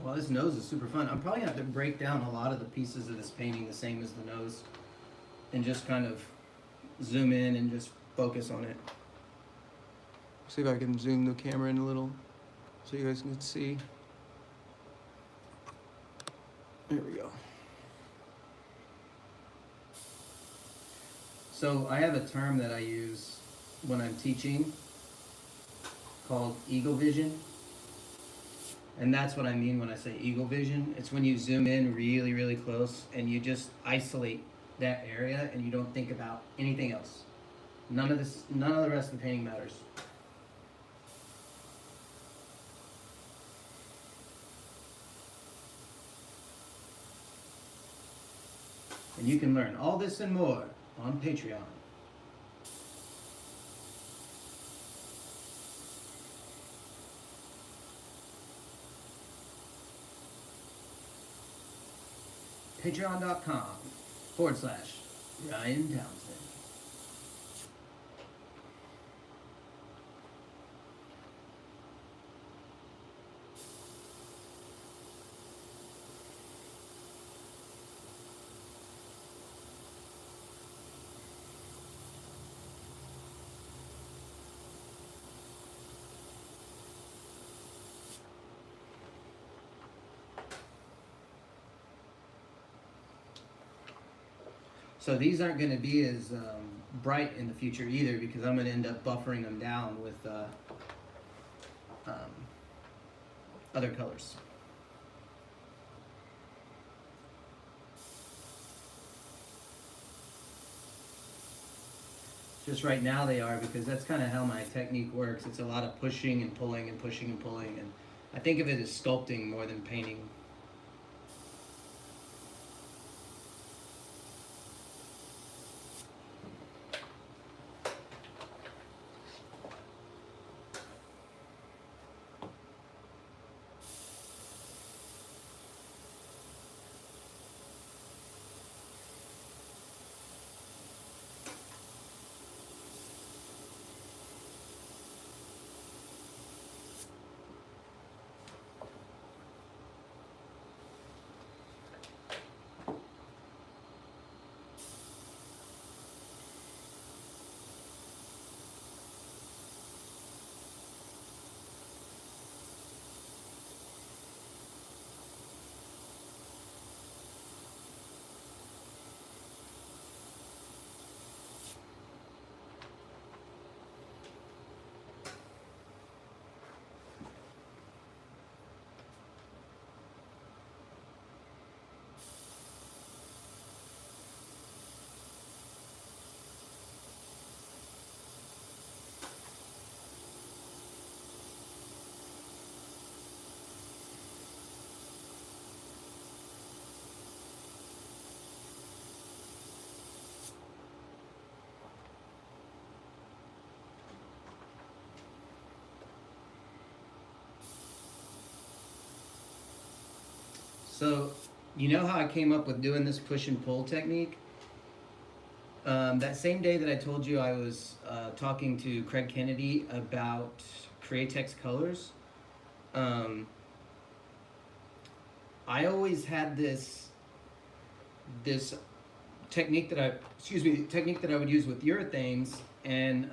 Well, this nose is super fun. I'm probably gonna have to break down a lot of the pieces of this painting the same as the nose and just kind of zoom in and just focus on it. See if I can zoom the camera in a little so you guys can see. There we go. So I have a term that I use when I'm teaching called eagle vision. And that's what I mean when I say eagle vision. It's when you zoom in really, really close and you just isolate that area and you don't think about anything else. None of the rest of the painting matters. And you can learn all this and more on Patreon. Patreon.com/Ryan Townsend. So these aren't going to be as bright in the future either because I'm going to end up buffering them down with other colors. Just right now they are because that's kind of how my technique works. It's a lot of pushing and pulling and pushing and pulling, and I think of it as sculpting more than painting. So, you know how I came up with doing this push and pull technique? That same day that I told you I was talking to Craig Kennedy about Createx colors, I always had this technique that I would use with urethanes, and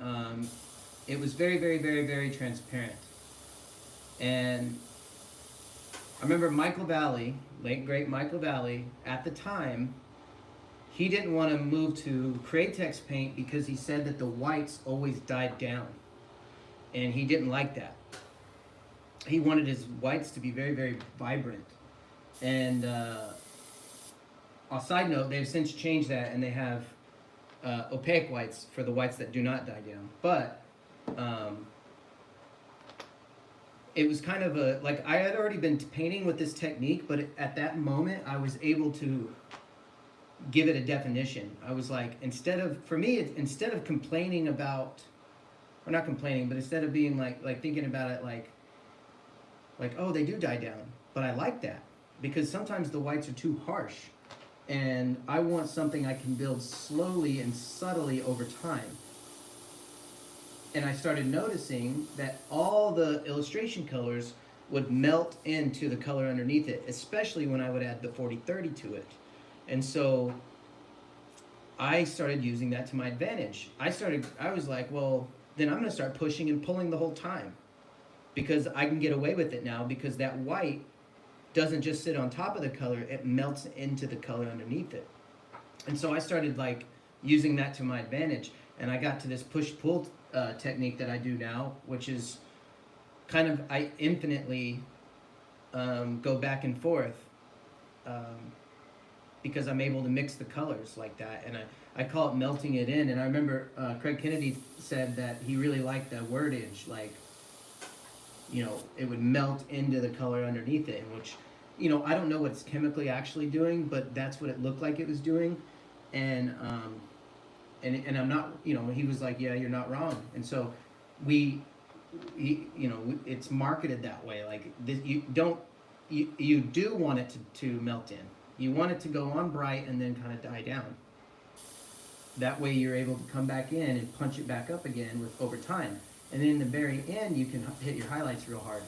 it was very, very, very, very transparent. And I remember Michael Valley, late great Michael Valley, at the time, he didn't want to move to Createx paint because he said that the whites always died down. And he didn't like that. He wanted his whites to be very, very vibrant. And on a side note, they've since changed that and they have opaque whites for the whites that do not die down. But it was kind of like I had already been painting with this technique, but at that moment I was able to give it a definition. I was like, instead of complaining about, or not complaining, but instead of being like thinking about it like, oh, they do die down, but I like that because sometimes the whites are too harsh and I want something I can build slowly and subtly over time. And I started noticing that all the illustration colors would melt into the color underneath it, especially when I would add the 40-30 to it. And so I started using that to my advantage. I was like, well, then I'm gonna start pushing and pulling the whole time, because I can get away with it now, because that white doesn't just sit on top of the color, it melts into the color underneath it. And so I started like using that to my advantage, and I got to this push-pull technique that I do now, which is kind of, I infinitely go back and forth, because I'm able to mix the colors like that, and I call it melting it in. And I remember Craig Kennedy said that he really liked the wordage, like, you know, it would melt into the color underneath it, which, you know, I don't know what it's chemically actually doing, but that's what it looked like it was doing. And I'm not, you know, he was like, yeah, you're not wrong. And so you know, it's marketed that way. Like, this, you do want it to melt in. You want it to go on bright and then kind of die down. That way you're able to come back in and punch it back up again with over time. And then in the very end, you can hit your highlights real hard.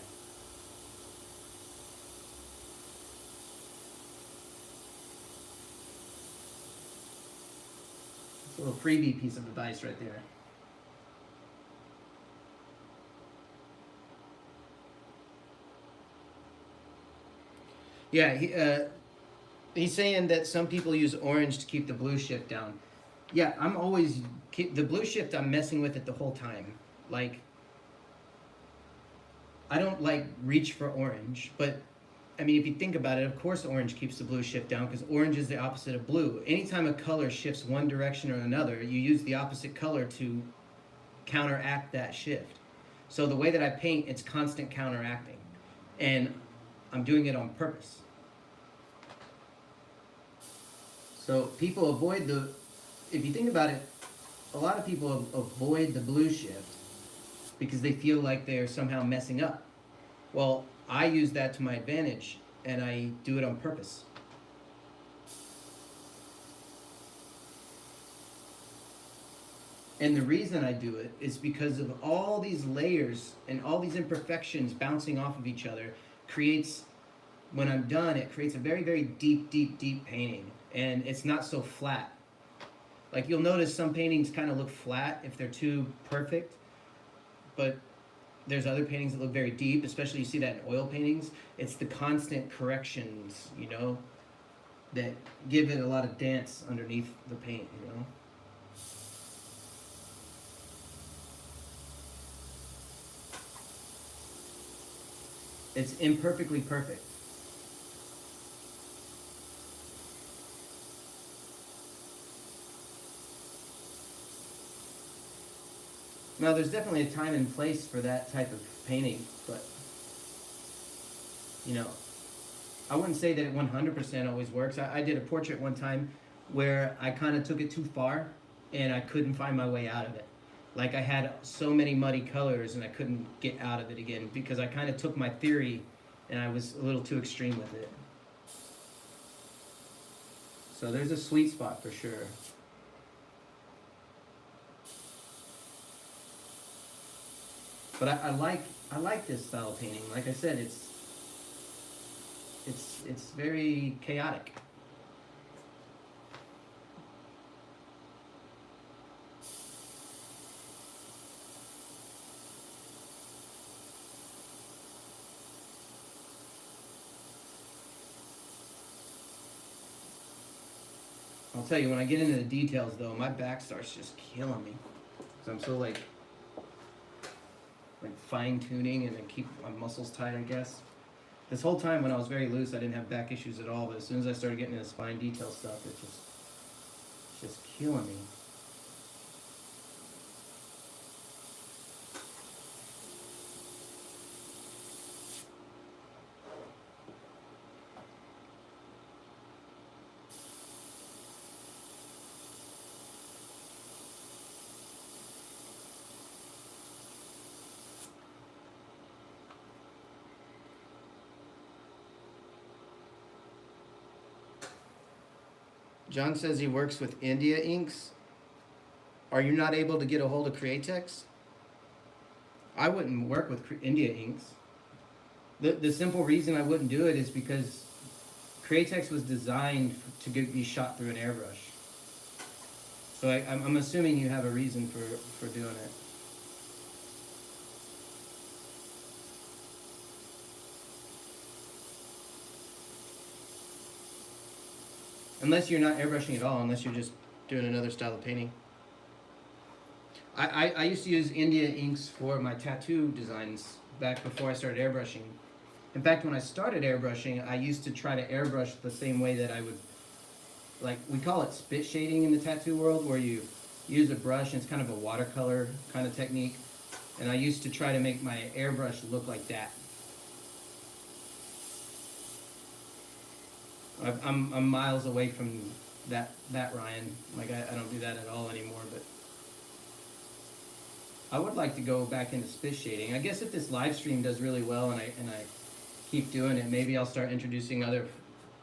It's a little freebie piece of advice right there. Yeah, he's saying that some people use orange to keep the blue shift down. Yeah, I'm always the blue shift. I'm messing with it the whole time. Like, I don't like reach for orange, but I mean, if you think about it, of course orange keeps the blue shift down, because orange is the opposite of blue. Anytime a color shifts one direction or another, you use the opposite color to counteract that shift. So the way that I paint, it's constant counteracting, and I'm doing it on purpose. So people avoid if you think about it, a lot of people avoid the blue shift because they feel like they're somehow messing up. Well, I use that to my advantage, and I do it on purpose. And the reason I do it is because of all these layers and all these imperfections bouncing off of each other creates, when I'm done, it creates a very, very deep, deep, deep painting. And it's not so flat. Like, you'll notice some paintings kind of look flat if they're too perfect, but there's other paintings that look very deep, especially you see that in oil paintings. It's the constant corrections, you know, that give it a lot of dance underneath the paint, you know. It's imperfectly perfect. Now, there's definitely a time and place for that type of painting, but, you know, I wouldn't say that it 100% always works. I did a portrait one time where I kind of took it too far, and I couldn't find my way out of it. Like, I had so many muddy colors, and I couldn't get out of it again, because I kind of took my theory, and I was a little too extreme with it. So there's a sweet spot for sure. But I like this style of painting. Like I said, it's very chaotic. I'll tell you, when I get into the details though, my back starts just killing me. So I'm so like fine tuning, and then keep my muscles tight, I guess. This whole time when I was very loose, I didn't have back issues at all, but as soon as I started getting into this fine detail stuff, it's just killing me. John says he works with India inks. Are you not able to get a hold of Createx? I wouldn't work with India inks. The simple reason I wouldn't do it is because Createx was designed to be shot through an airbrush. So I'm assuming you have a reason for doing it. Unless you're not airbrushing at all, unless you're just doing another style of painting. I used to use India inks for my tattoo designs back before I started airbrushing. In fact, when I started airbrushing, I used to try to airbrush the same way that I would, like, we call it spit shading in the tattoo world, where you use a brush and it's kind of a watercolor kind of technique. And I used to try to make my airbrush look like that. I'm miles away from that Ryan. Like, I don't do that at all anymore, but I would like to go back into spit shading. I guess if this live stream does really well and I keep doing it, maybe I'll start introducing other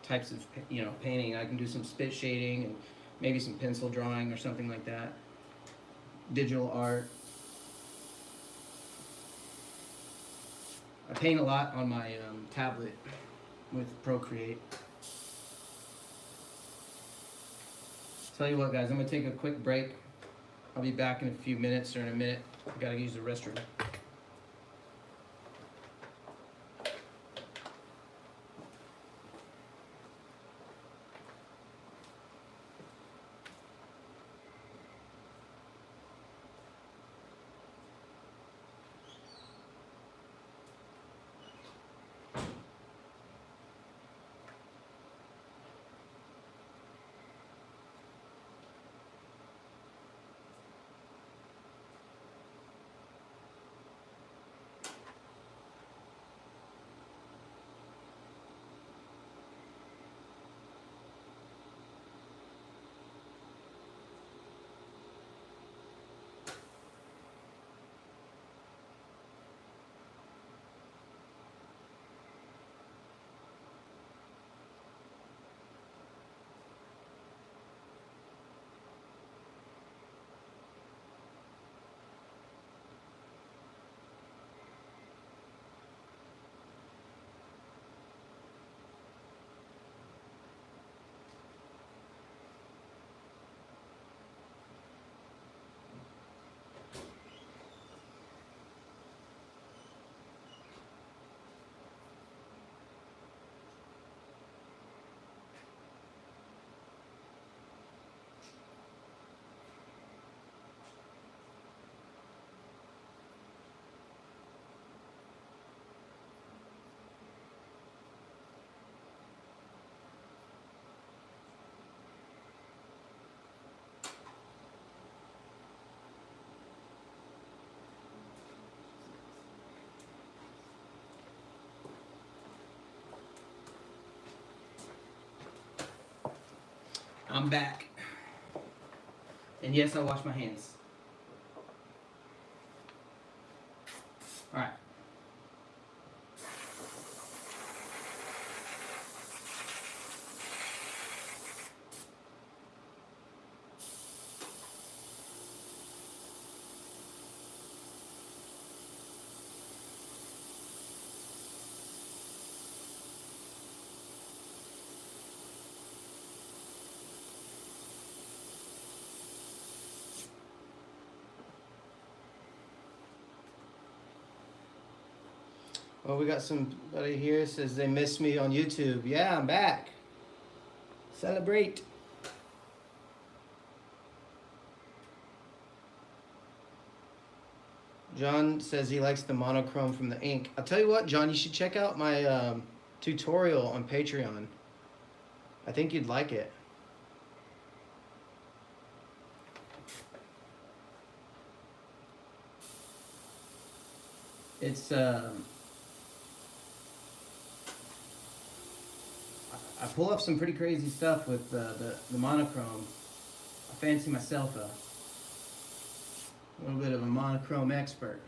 types of, you know, painting. I can do some spit shading and maybe some pencil drawing or something like that. Digital art. I paint a lot on my tablet with Procreate. Tell you what, guys, I'm gonna take a quick break. I'll be back in a few minutes or in a minute. I gotta use the restroom. I'm back. And yes, I wash my hands. Alright. Well, we got somebody here says they missed me on YouTube. Yeah, I'm back. Celebrate. John says he likes the monochrome from the ink. I'll tell you what, John, you should check out my tutorial on Patreon. I think you'd like it. It's I pull off some pretty crazy stuff with the monochrome. I fancy myself a little bit of a monochrome expert.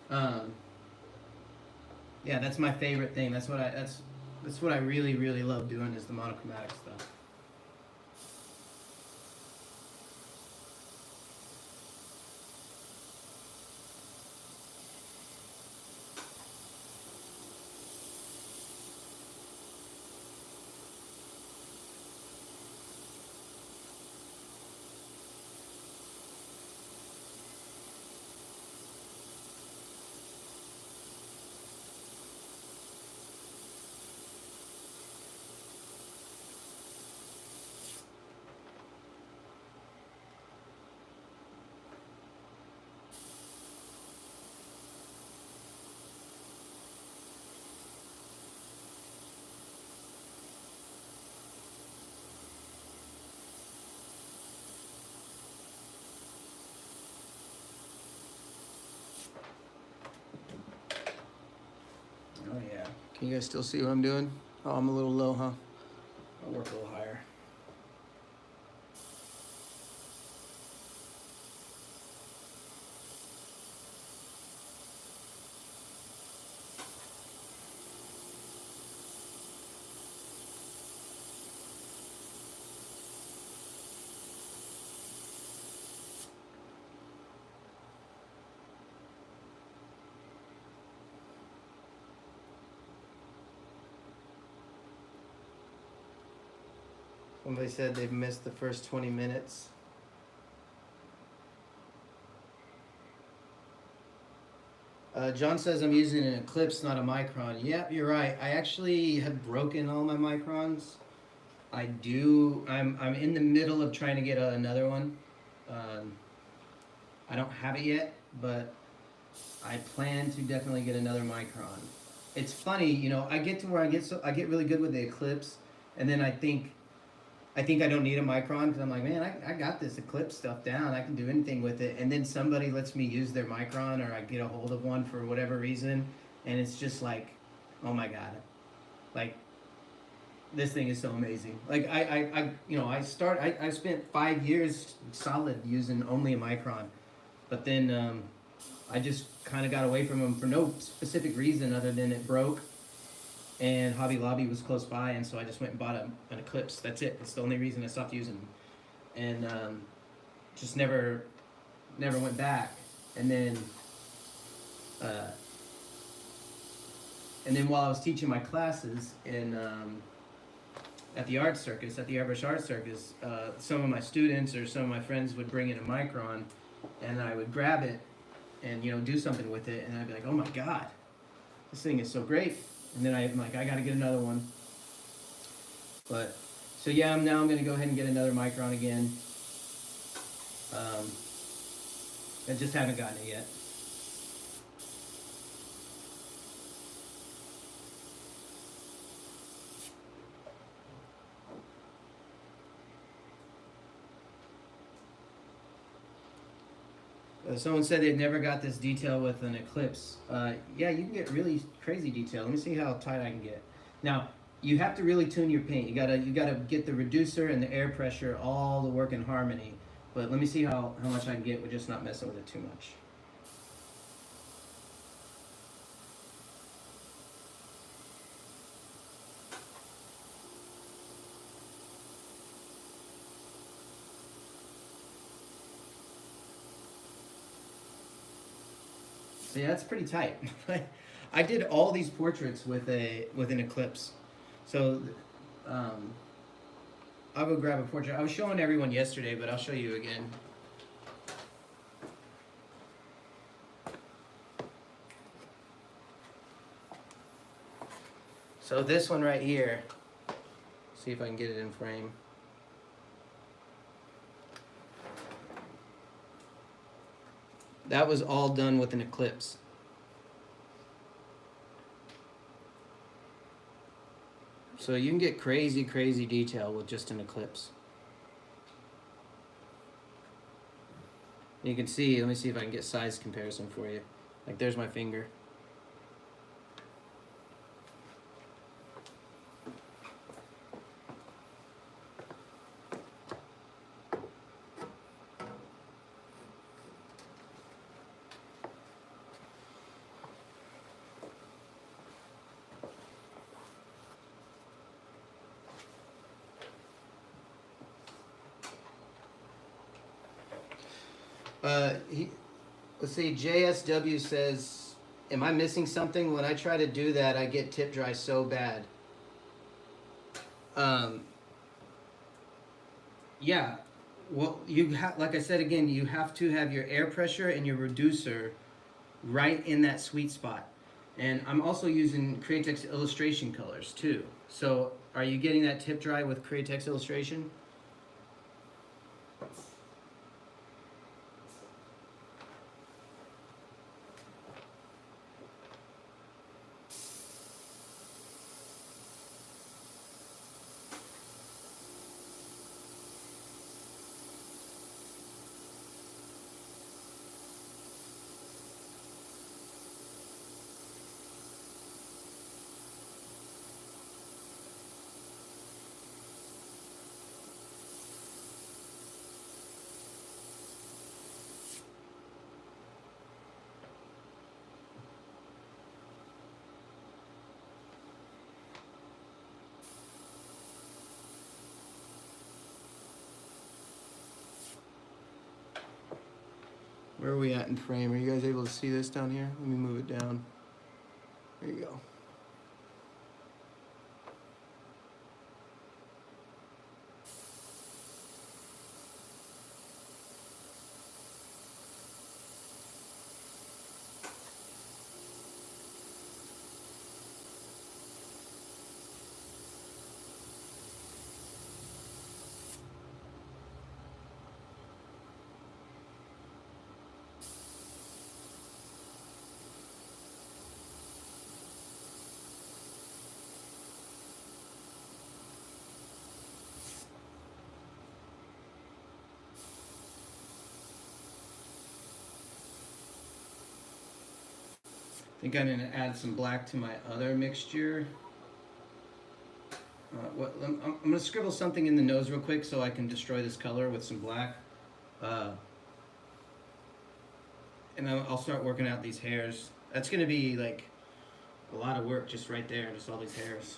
Yeah, that's my favorite thing. That's what I really love doing, is the monochromatic stuff. Can you guys still see what I'm doing? Oh, I'm a little low, huh? I'll work a little higher. Somebody said they've missed the first 20 minutes. John says I'm using an Eclipse, not a Micron. Yeah, you're right. I actually have broken all my Microns. I'm in the middle of trying to get another one. I don't have it yet, but I plan to definitely get another Micron. It's funny, you know, I get to where I get really good with the Eclipse, and then I think I don't need a Micron because I'm like, man, I got this Eclipse stuff down. I can do anything with it. And then somebody lets me use their Micron, or I get a hold of one for whatever reason, and it's just like, oh my god, like this thing is so amazing. Like I spent 5 years solid using only a Micron, but then I just kind of got away from them for no specific reason other than it broke and Hobby Lobby was close by, and so I just went and bought an Eclipse. That's it. That's the only reason I stopped using them, and just never went back. And then while I was teaching my classes in at the art circus, at the Airbrush art circus, some of my students or some of my friends would bring in a Micron, and I would grab it and do something with it, and I'd be like, oh my god, this thing is so great. And then I'm like, I gotta get another one. But so yeah, I'm gonna go ahead and get another Micron again. I just haven't gotten it yet. Someone said they've never got this detail with an Eclipse. Yeah, you can get really crazy detail. Let me see how tight I can get. Now, you have to really tune your paint. You gotta get the reducer and the air pressure all to work in harmony. But let me see how much I can get with just not messing with it too much. So yeah, that's pretty tight. I did all these portraits with an Eclipse. So I'll go grab a portrait. I was showing everyone yesterday, but I'll show you again. So this one right here, see if I can get it in frame. That was all done with an Eclipse. So you can get crazy, crazy detail with just an Eclipse. You can see, let me see if I can get size comparison for you. Like there's my finger. Let's see, JSW says, am I missing something? When I try to do that, I get tip dry so bad. Yeah, well, like I said again, you have to have your air pressure and your reducer right in that sweet spot. And I'm also using Createx illustration colors too. So are you getting that tip dry with Createx illustration? Where are we at in frame? Are you guys able to see this down here? Let me move it down. There you go. I think I'm going to add some black to my other mixture. I'm going to scribble something in the nose real quick so I can destroy this color with some black. And I'll start working out these hairs. That's going to be like a lot of work just right there, just all these hairs.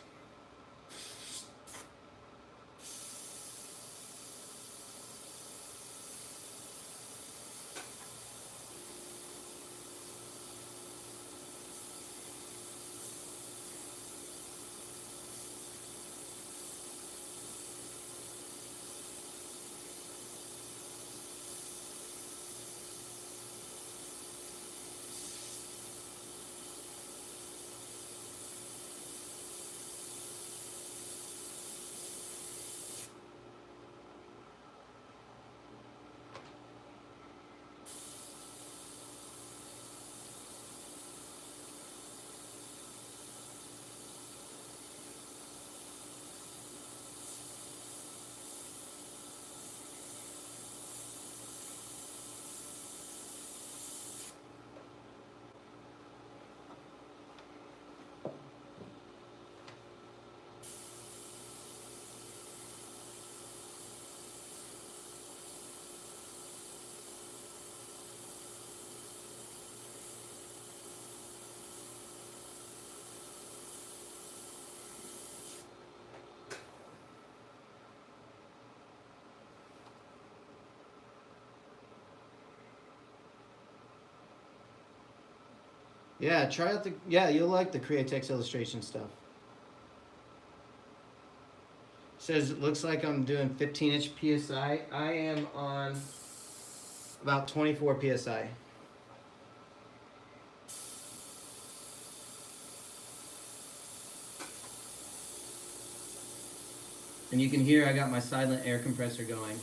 Yeah, try out the, yeah, you'll like the Createx illustration stuff. Says it looks like I'm doing 15-inch PSI. I am on about 24 PSI. And you can hear I got my silent air compressor going.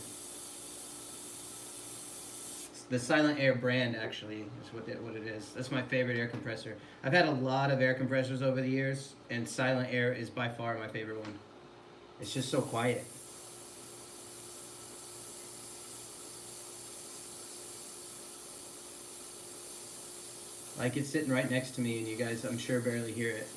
The Silent Air brand actually is what it is. That's my favorite air compressor. I've had a lot of air compressors over the years, and Silent Air is by far my favorite one. It's just so quiet. Like it's sitting right next to me, and you guys, I'm sure, barely hear it.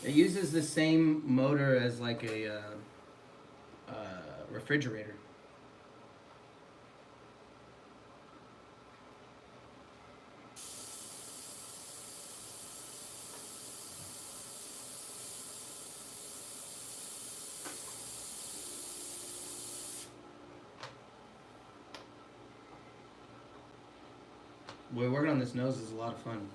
It uses the same motor as like a refrigerator. Boy, working on this nose is a lot of fun.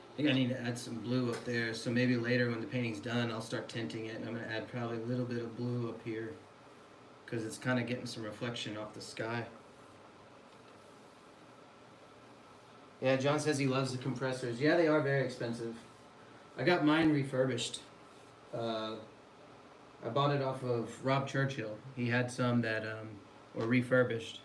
I think I need to add some blue up there, so maybe later when the painting's done, I'll start tinting it, and I'm going to add probably a little bit of blue up here. because it's kind of getting some reflection off the sky. Yeah, John says he loves the compressors. Yeah, they are very expensive. I got mine refurbished. I bought it off of Rob Churchill. He had some that were refurbished.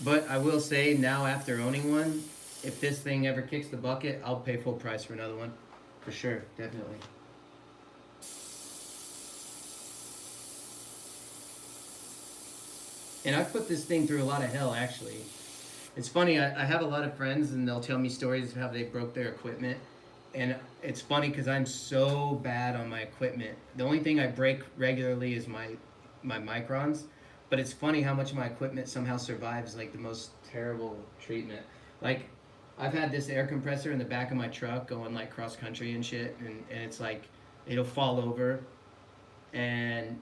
But I will say now, after owning one, if this thing ever kicks the bucket, I'll pay full price for another one. For sure, definitely. And I've put this thing through a lot of hell, actually. It's funny, I have a lot of friends, and they'll tell me stories of how they broke their equipment. And it's funny because I'm so bad on my equipment. The only thing I break regularly is my microns. But it's funny how much of my equipment somehow survives like the most terrible treatment. Like, I've had this air compressor in the back of my truck going like cross country and shit, and it's like, it'll fall over. And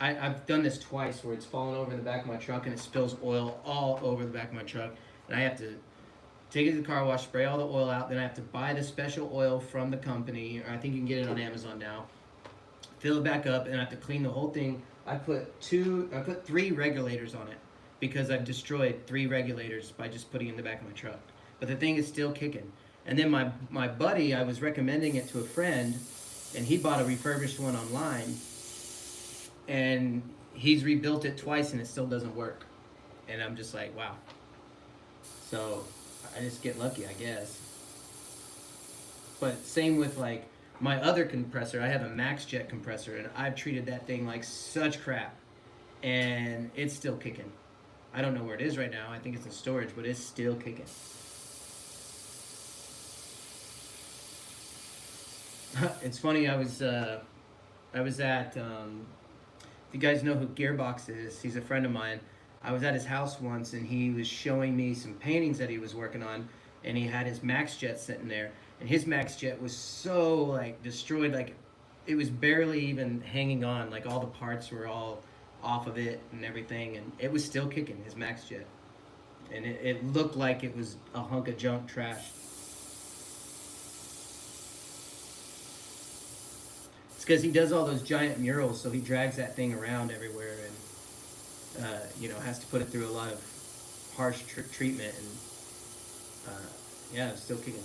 I've done this twice where it's fallen over in the back of my truck and it spills oil all over the back of my truck. And I have to take it to the car wash, spray all the oil out, then I have to buy the special oil from the company, or I think you can get it on Amazon now. Fill it back up, and I have to clean the whole thing. I put 3 regulators on it because I've destroyed 3 regulators by just putting it in the back of my truck. But the thing is still kicking. And then my buddy, I was recommending it to a friend, and he bought a refurbished one online, and he's rebuilt it twice and it still doesn't work. And I'm just like, wow. So I just get lucky, I guess. But same with like my other compressor. I have a MaxJet compressor, and I've treated that thing like such crap, and it's still kicking. I don't know where it is right now. I think it's in storage, but it's still kicking. It's funny. I was at. If you guys know who Gearbox is, he's a friend of mine. I was at his house once, and he was showing me some paintings that he was working on, and he had his MaxJet sitting there. And his MaxJet was so like destroyed, like it was barely even hanging on. Like all the parts were all off of it and everything, and it was still kicking, his MaxJet. And it looked like it was a hunk of junk trash. It's because he does all those giant murals, so he drags that thing around everywhere, and has to put it through a lot of harsh treatment, and yeah, it's still kicking.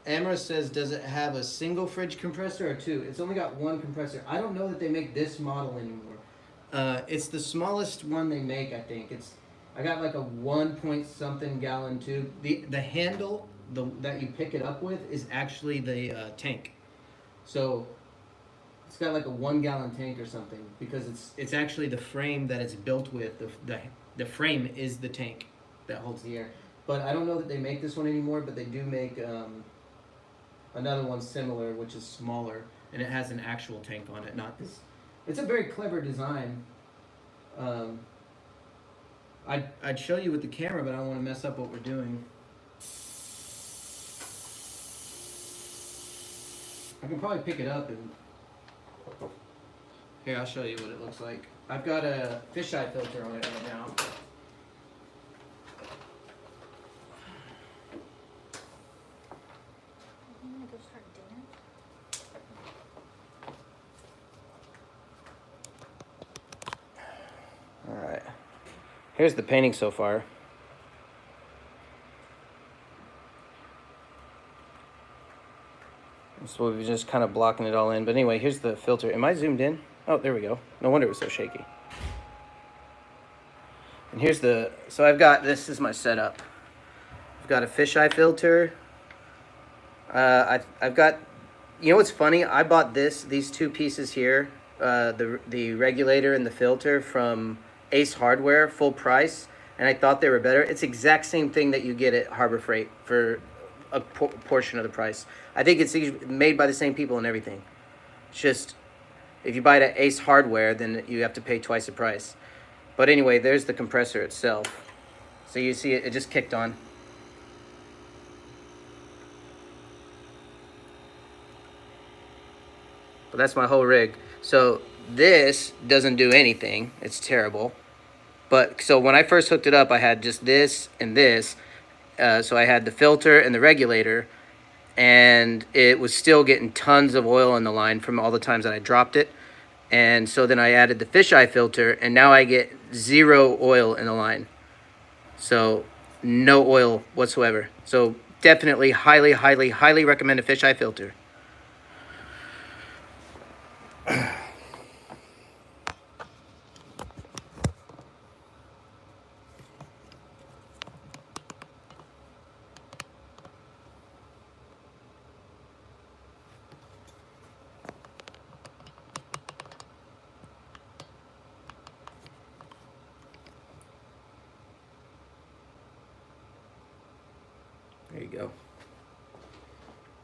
Amra says, does it have a single fridge compressor or 2? It's only got 1 compressor. I don't know that they make this model anymore. It's the smallest one they make, I think. I got like a 1 point something gallon tube. The handle that you pick it up with is actually the tank. So it's got like a 1 gallon tank or something, because it's actually the frame that it's built with. The frame is the tank that holds the air. But I don't know that they make this one anymore, but they do make another one similar, which is smaller, and it has an actual tank on it, not this. It's a very clever design. I'd show you with the camera, but I don't want to mess up what we're doing. I can probably pick it up and... Here, I'll show you what it looks like. I've got a fisheye filter on it right now. Alright, here's the painting so far. So we're just kind of blocking it all in. But anyway, here's the filter. Am I zoomed in? Oh, there we go. No wonder it was so shaky. And here's so I've got, this is my setup. I've got a fisheye filter. I've got, you know what's funny? I bought these 2 pieces here, the regulator and the filter from Ace Hardware, full price, and I thought they were better. It's the exact same thing that you get at Harbor Freight for a portion of the price. I think it's made by the same people and everything. It's just, if you buy it at Ace Hardware, then you have to pay twice the price. But anyway, there's the compressor itself. So you see it just kicked on. But that's my whole rig. So this doesn't do anything. It's terrible. But so when I first hooked it up, I had just this and this. So I had the filter and the regulator, and it was still getting tons of oil in the line from all the times that I dropped it. And so then I added the fisheye filter, and now I get 0 oil in the line. So no oil whatsoever. So definitely highly, highly, highly recommend a fisheye filter. There you go.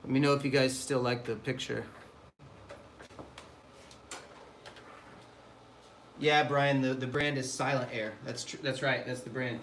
Let me know if you guys still like the picture. Yeah, Brian, the brand is Silent Air. That's right. That's the brand.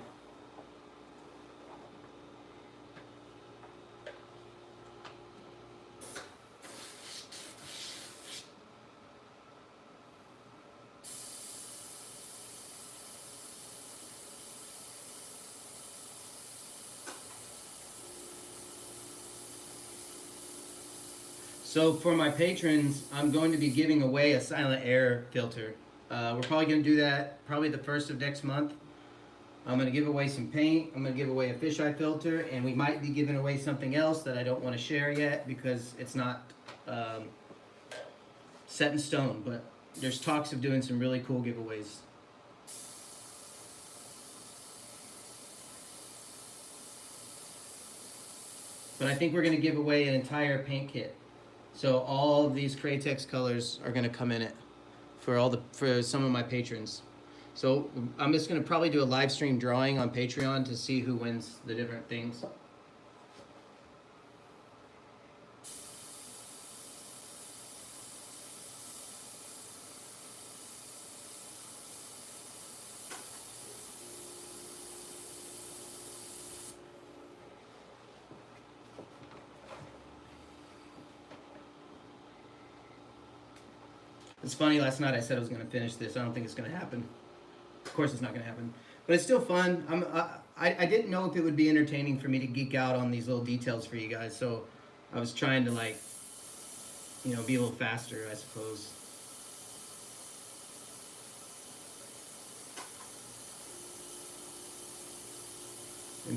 So for my patrons, I'm going to be giving away a Silent Air filter. We're probably going to do that probably the 1st of next month. I'm going to give away some paint. I'm going to give away a fisheye filter, and we might be giving away something else that I don't want to share yet because it's not set in stone. But there's talks of doing some really cool giveaways. But I think we're going to give away an entire paint kit. So all of these Cratex colors are going to come in it for some of my patrons. So I'm just going to probably do a live stream drawing on Patreon to see who wins the different things. It's funny, last night I said I was going to finish this. I don't think it's going to happen. Of course it's not going to happen. But it's still fun. I didn't know if it would be entertaining for me to geek out on these little details for you guys. So I was trying to, like, you know, be a little faster, I suppose.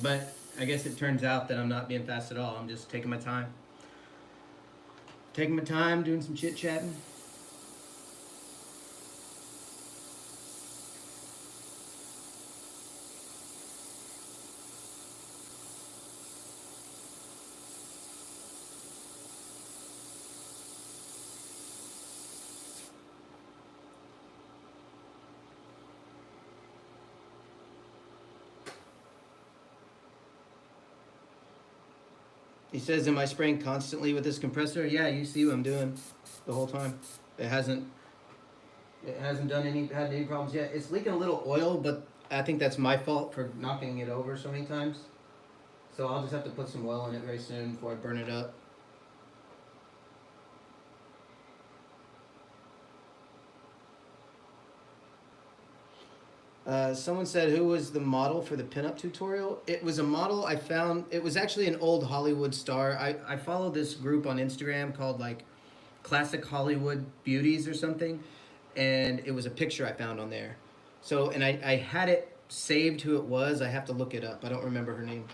But I guess it turns out that I'm not being fast at all. I'm just taking my time. Taking my time, doing some chit-chatting. He says, am I spraying constantly with this compressor? Yeah, you see what I'm doing the whole time. It hasn't had any problems yet. It's leaking a little oil, but I think that's my fault for knocking it over so many times. So I'll just have to put some oil in it very soon before I burn it up. Someone said, who was the model for the pinup tutorial? It was a model I found. It was actually an old Hollywood star. I follow this group on Instagram called, like, Classic Hollywood Beauties or something. And it was a picture I found on there. So, and I had it saved who it was. I have to look it up. I don't remember her name.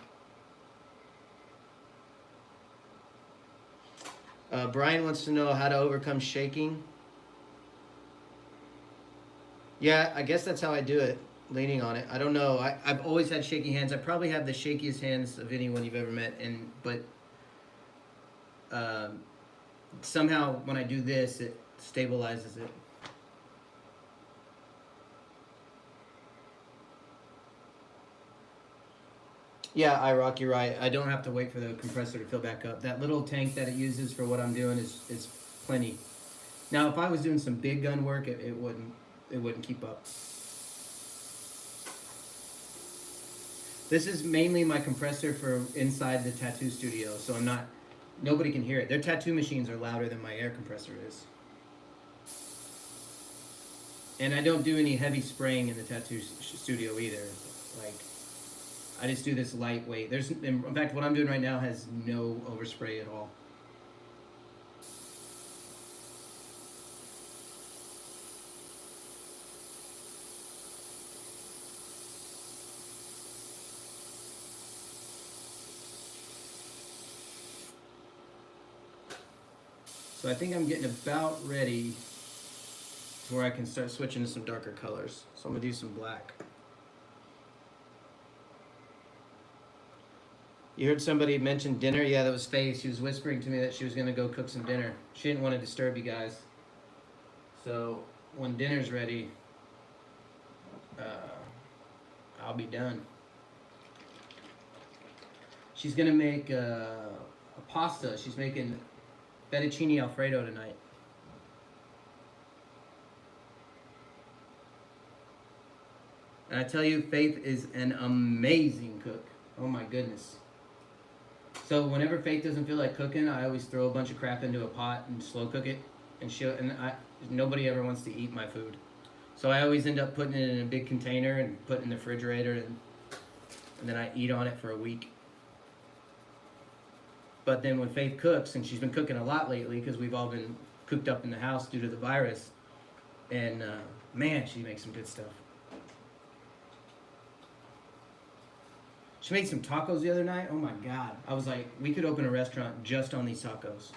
Brian wants to know how to overcome shaking. Yeah, I guess that's how I do it, leaning on it. I don't know. I've always had shaky hands. I probably have the shakiest hands of anyone you've ever met. But somehow when I do this, it stabilizes it. Yeah, iRock, you're right. I don't have to wait for the compressor to fill back up. That little tank that it uses for what I'm doing is plenty. Now, if I was doing some big gun work, it wouldn't keep up. This is mainly my compressor for inside the tattoo studio, so nobody can hear it. Their tattoo machines are louder than my air compressor is. And I don't do any heavy spraying in the tattoo studio either. Like, I just do this lightweight. In fact, what I'm doing right now has no overspray at all. So I think I'm getting about ready to where I can start switching to some darker colors. So I'm gonna do some black. You heard somebody mention dinner? Yeah, that was Faye. She was whispering to me that she was gonna go cook some dinner. She didn't want to disturb you guys. So when dinner's ready, I'll be done. She's gonna make a pasta. She's making fettuccine alfredo tonight. And I tell you, Faith is an amazing cook. Oh my goodness. So whenever Faith doesn't feel like cooking, I always throw a bunch of crap into a pot and slow cook it. And nobody ever wants to eat my food. So I always end up putting it in a big container and put it in the refrigerator, and then I eat on it for a week. But then when Faith cooks, and she's been cooking a lot lately because we've all been cooped up in the house due to the virus, and man, she makes some good stuff. She made some tacos the other night. Oh my God. I was like, we could open a restaurant just on these tacos.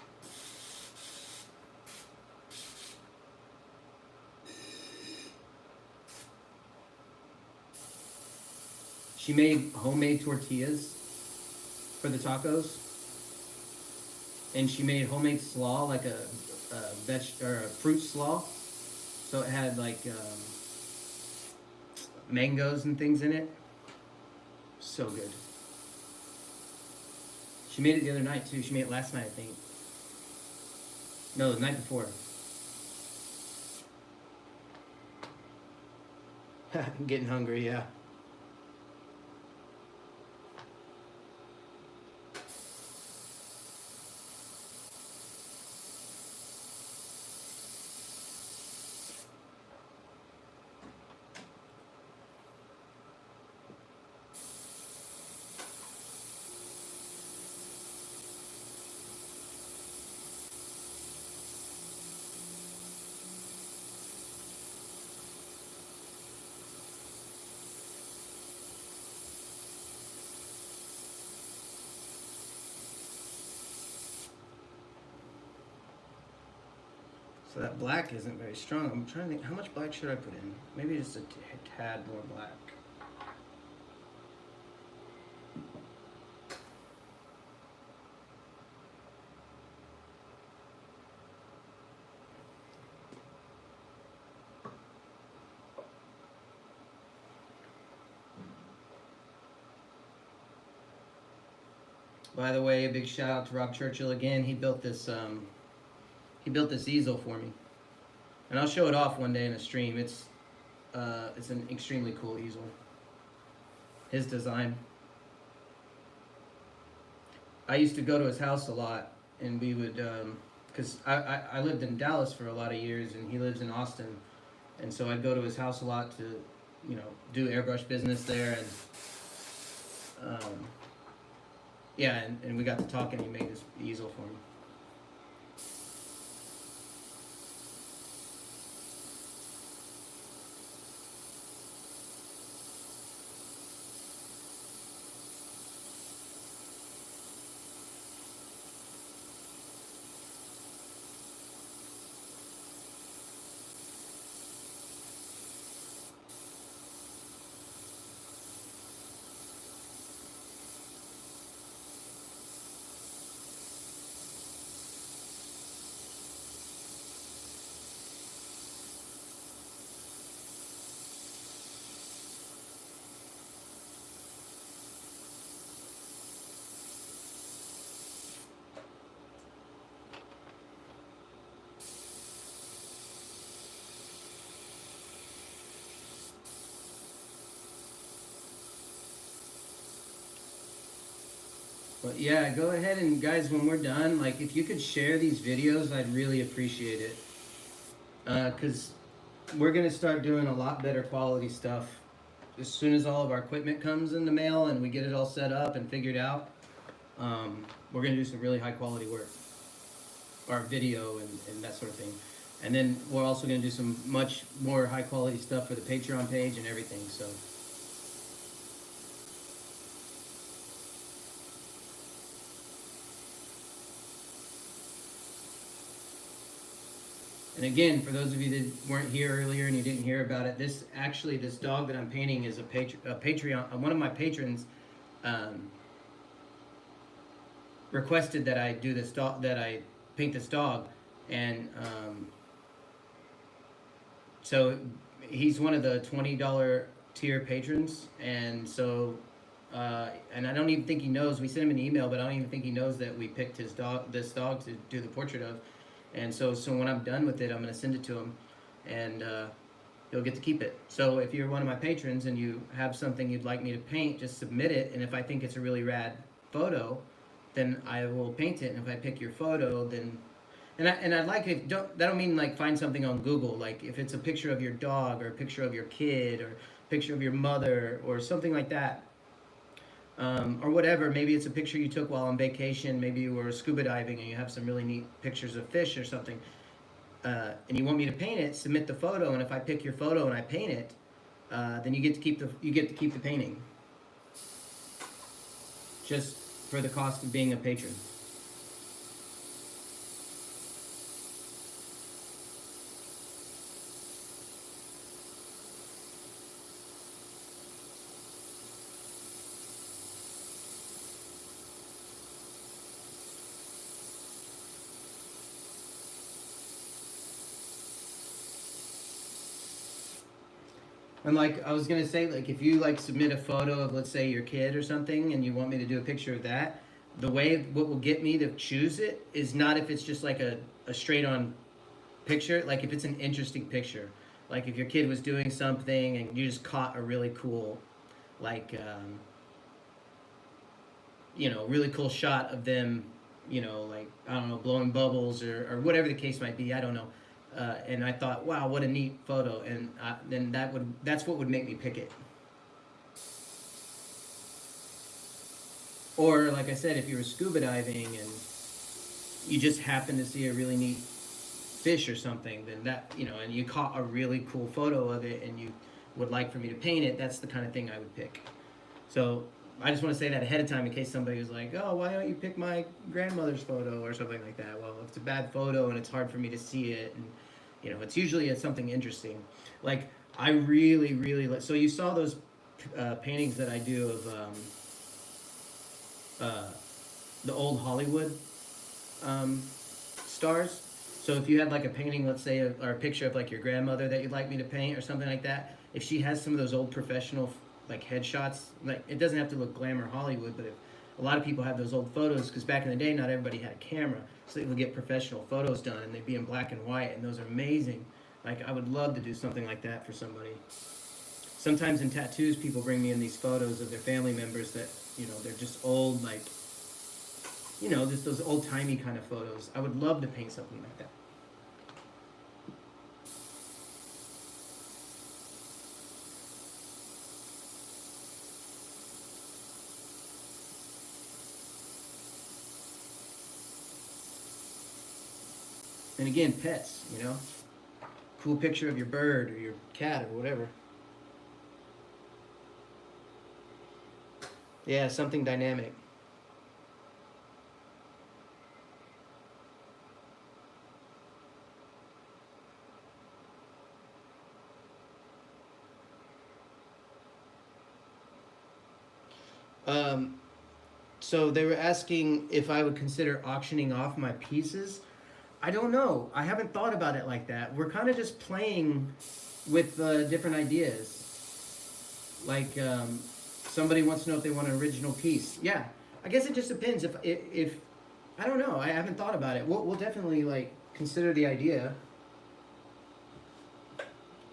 She made homemade tortillas for the tacos. And she made homemade slaw, like a fruit slaw. So it had like mangoes and things in it. So good. She made it the other night too. She made it last night, I think. No, the night before. I'm getting hungry, yeah. So that black isn't very strong. I'm trying to think, how much black should I put in? Maybe just a tad more black. By the way, a big shout out to Rob Churchill again. He built this easel for me, and I'll show it off one day in a stream. It's an extremely cool easel. His design. I used to go to his house a lot, and we would, because I lived in Dallas for a lot of years, and he lives in Austin, and so I'd go to his house a lot to, do airbrush business there, and yeah, and we got to talk, and he made this easel for me. But yeah, go ahead and guys, when we're done, like if you could share these videos, I'd really appreciate it. Because we're gonna start doing a lot better quality stuff as soon as all of our equipment comes in the mail and we get it all set up and figured out. We're gonna do some really high quality work, our video and that sort of thing. And then we're also gonna do some much more high quality stuff for the Patreon page and everything. So. And again, for those of you that weren't here earlier and you didn't hear about it, this dog that I'm painting is a Patreon. One of my patrons requested that I do this dog, that I paint this dog, and so he's one of the $20 tier patrons, and so and I don't even think he knows. We sent him an email, but I don't even think he knows that we picked this dog to do the portrait of. And so when I'm done with it, I'm going to send it to him, and he'll get to keep it. So if you're one of my patrons and you have something you'd like me to paint, just submit it. And if I think it's a really rad photo, then I will paint it. And if I pick your photo, then and I like it. That don't mean like find something on Google. Like if it's a picture of your dog or a picture of your kid or a picture of your mother or something like that. Or whatever, maybe it's a picture you took while on vacation, maybe you were scuba diving and you have some really neat pictures of fish or something, and you want me to paint it, submit the photo, and if I pick your photo and I paint it, then you get to keep the painting, just for the cost of being a patron. And like I was gonna say, like if you like submit a photo of, let's say, your kid or something, and you want me to do a picture of that, what will get me to choose it is not if it's just like a straight on picture, like if it's an interesting picture, like if your kid was doing something and you just caught a really cool, like really cool shot of them, like I don't know, blowing bubbles or whatever the case might be, I don't know. And I thought, wow, what a neat photo, and then that's what would make me pick it. Or like I said, if you were scuba diving and you just happened to see a really neat fish or something, then that, and you caught a really cool photo of it and you would like for me to paint it, that's the kind of thing I would pick. So I just want to say that ahead of time in case somebody was like, oh, why don't you pick my grandmother's photo or something like that. Well, if it's a bad photo and it's hard for me to see it, and it's usually something interesting. Like I really, really like. So you saw those paintings that I do of the old Hollywood stars. So if you had like a painting, let's say, or a picture of like your grandmother that you'd like me to paint or something like that, if she has some of those old professional like headshots, like it doesn't have to look glamour Hollywood, but if a lot of people have those old photos, because back in the day not everybody had a camera, so they would get professional photos done and they'd be in black and white, and those are amazing. Like I would love to do something like that for somebody. Sometimes in tattoos people bring me in these photos of their family members that they're just old, like just those old-timey kind of photos. I would love to paint something like that. And again, pets, cool picture of your bird or your cat or whatever. Yeah, something dynamic. So they were asking if I would consider auctioning off my pieces. I don't know. I haven't thought about it like that. We're kind of just playing with different ideas. Like somebody wants to know if they want an original piece. Yeah, I guess it just depends. If I don't know. I haven't thought about it. We'll definitely like consider the idea.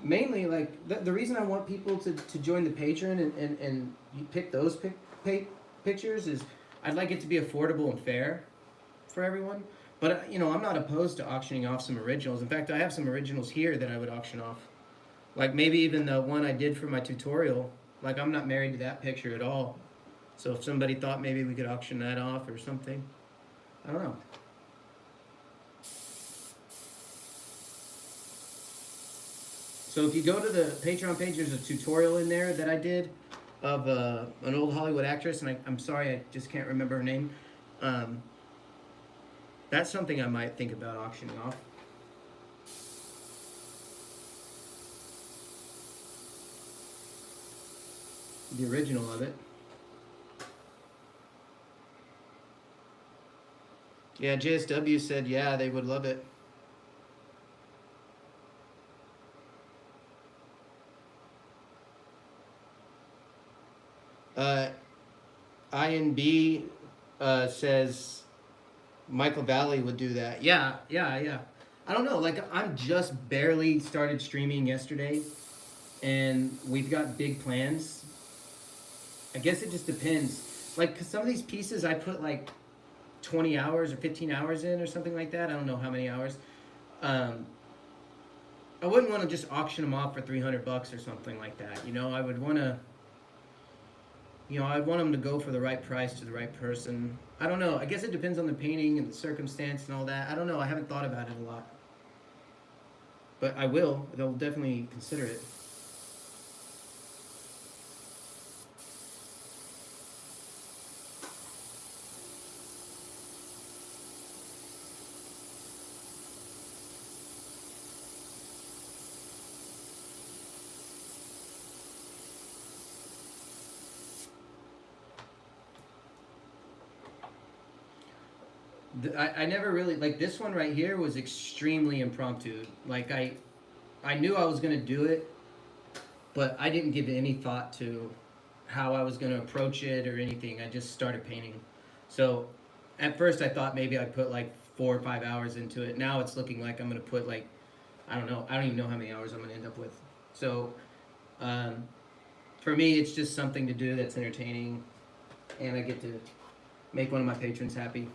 Mainly, like the reason I want people to join the Patreon and you pick those pictures is I'd like it to be affordable and fair for everyone. But you know, I'm not opposed to auctioning off some originals. In fact, I have some originals here that I would auction off. Like maybe even the one I did for my tutorial. Like I'm not married to that picture at all. So if somebody thought maybe we could auction that off or something, I don't know. So if you go to the Patreon page, there's a tutorial in there that I did of an old Hollywood actress, and I'm sorry, I just can't remember her name. That's something I might think about auctioning off. The original of it. Yeah, JSW said, yeah, they would love it. INB says Michael Valley would do that. Yeah. I don't know. Like, I'm just barely started streaming yesterday, and we've got big plans. I guess it just depends. Like, 'cause some of these pieces I put like 20 hours or 15 hours in or something like that. I don't know how many hours. I wouldn't want to just auction them off for $300 or something like that. You know, I would want to. You know, I'd want them to go for the right price to the right person. I don't know. I guess it depends on the painting and the circumstance and all that. I don't know. I haven't thought about it a lot. But I will. I'll definitely consider it. I never really, like this one right here was extremely impromptu. Like I knew I was going to do it, but I didn't give any thought to how I was going to approach it or anything. I just started painting. So at first I thought maybe I'd put like 4 or 5 hours into it. Now it's looking like I'm going to put like, I don't know. I don't even know how many hours I'm going to end up with. So for me, it's just something to do that's entertaining, and I get to make one of my patrons happy.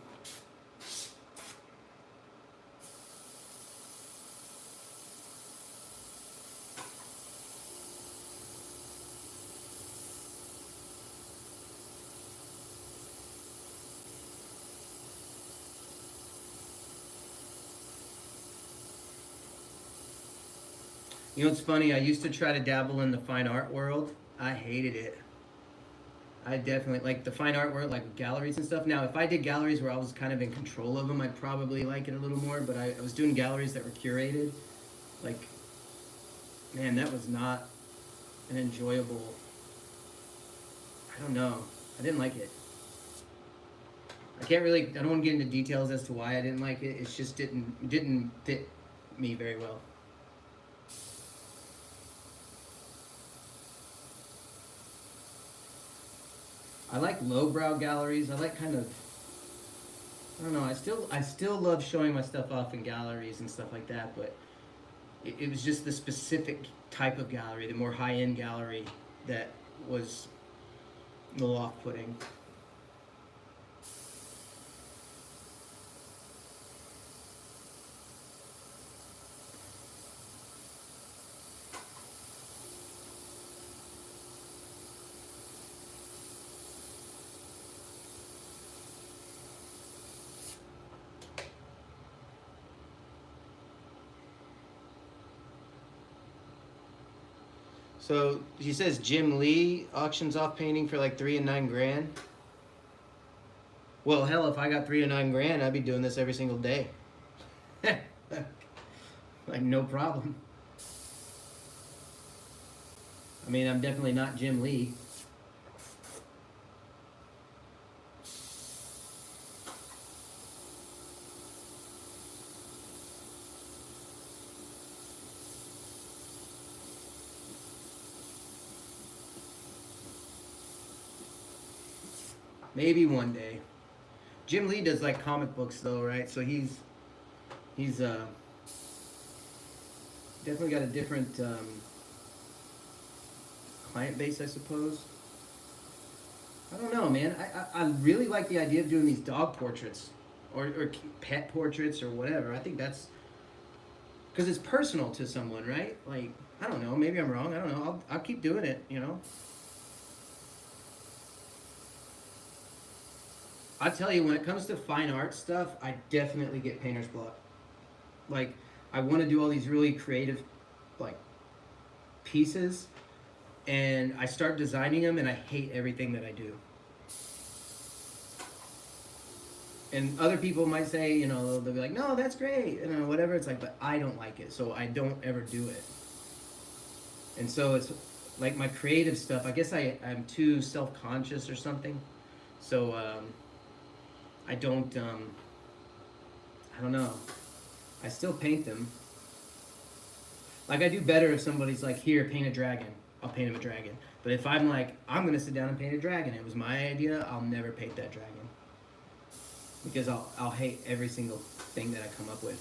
You know, it's funny, I used to try to dabble in the fine art world. I hated it. I definitely, like the fine art world, like galleries and stuff. Now, if I did galleries where I was kind of in control of them, I'd probably like it a little more, but I was doing galleries that were curated. Like, man, that was not an enjoyable, I don't know. I didn't like it. I don't want to get into details as to why I didn't like it. It just didn't fit me very well. I like lowbrow galleries. I like kind of, I don't know. I still love showing my stuff off in galleries and stuff like that. But it was just the specific type of gallery, the more high-end gallery, that was a little off-putting. So she says Jim Lee auctions off painting for like 3 and 9 grand. Well, hell, if I got 3 to 9 grand, I'd be doing this every single day. Like no problem. I mean, I'm definitely not Jim Lee. Maybe one day. Jim Lee does like comic books though, right? So he's definitely got a different client base, I suppose. I don't know, man. I really like the idea of doing these dog portraits or pet portraits or whatever. I think that's because it's personal to someone, right? Like, I don't know. Maybe I'm wrong. I don't know. I'll keep doing it, you know? I tell you, when it comes to fine art stuff, I definitely get painter's block. Like, I want to do all these really creative, like, pieces, and I start designing them, and I hate everything that I do. And other people might say, you know, they'll be like, no, that's great, you know, whatever. It's like, but I don't like it, so I don't ever do it. And so it's like my creative stuff. I guess I'm too self-conscious or something. So I don't. I don't know. I still paint them. Like I do better if somebody's like, here, paint a dragon. I'll paint him a dragon. But if I'm like, I'm gonna sit down and paint a dragon, it was my idea, I'll never paint that dragon. Because I'll hate every single thing that I come up with.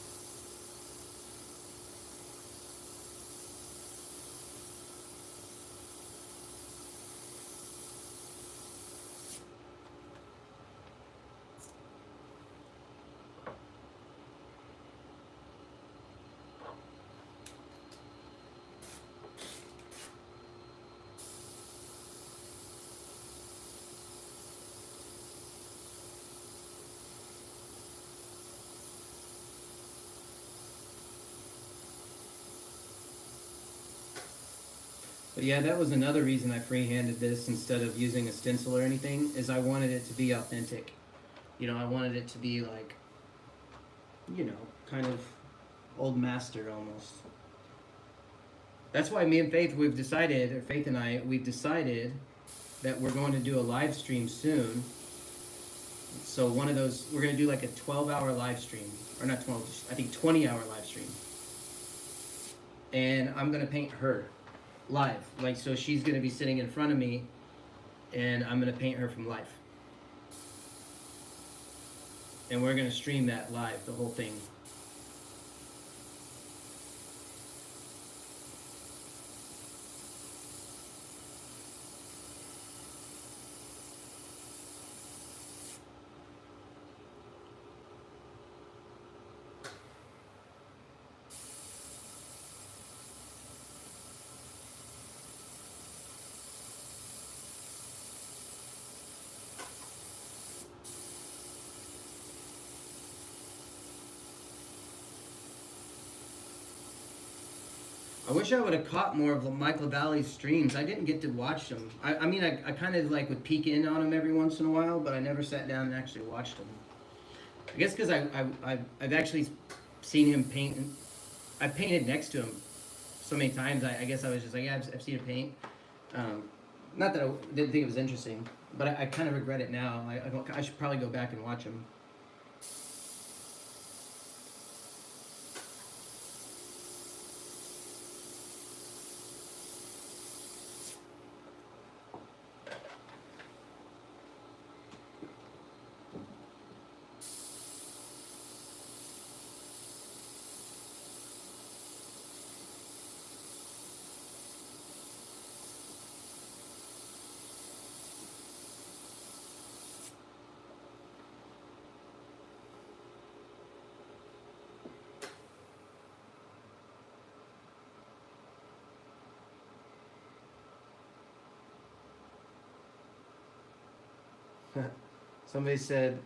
But yeah, that was another reason I freehanded this instead of using a stencil or anything, is I wanted it to be authentic. You know, I wanted it to be like, you know, kind of old master almost. That's why me and Faith, we've decided, or Faith and I, we've decided that we're going to do a live stream soon. So one of those, we're going to do like a 12-hour live stream. Or not 12, I think 20-hour live stream. And I'm going to paint her live. Like, so she's going to be sitting in front of me, and I'm going to paint her from life. And we're going to stream that live, the whole thing. I wish I would have caught more of Michael Valley's streams. I didn't get to watch them. I mean, I kind of like would peek in on them every once in a while, but I never sat down and actually watched them. I guess because I've actually seen him paint. I've painted next to him so many times. I guess I was just like, yeah, I've seen him paint. Not that I didn't think it was interesting, but I kind of regret it now. I should probably go back and watch him. Somebody said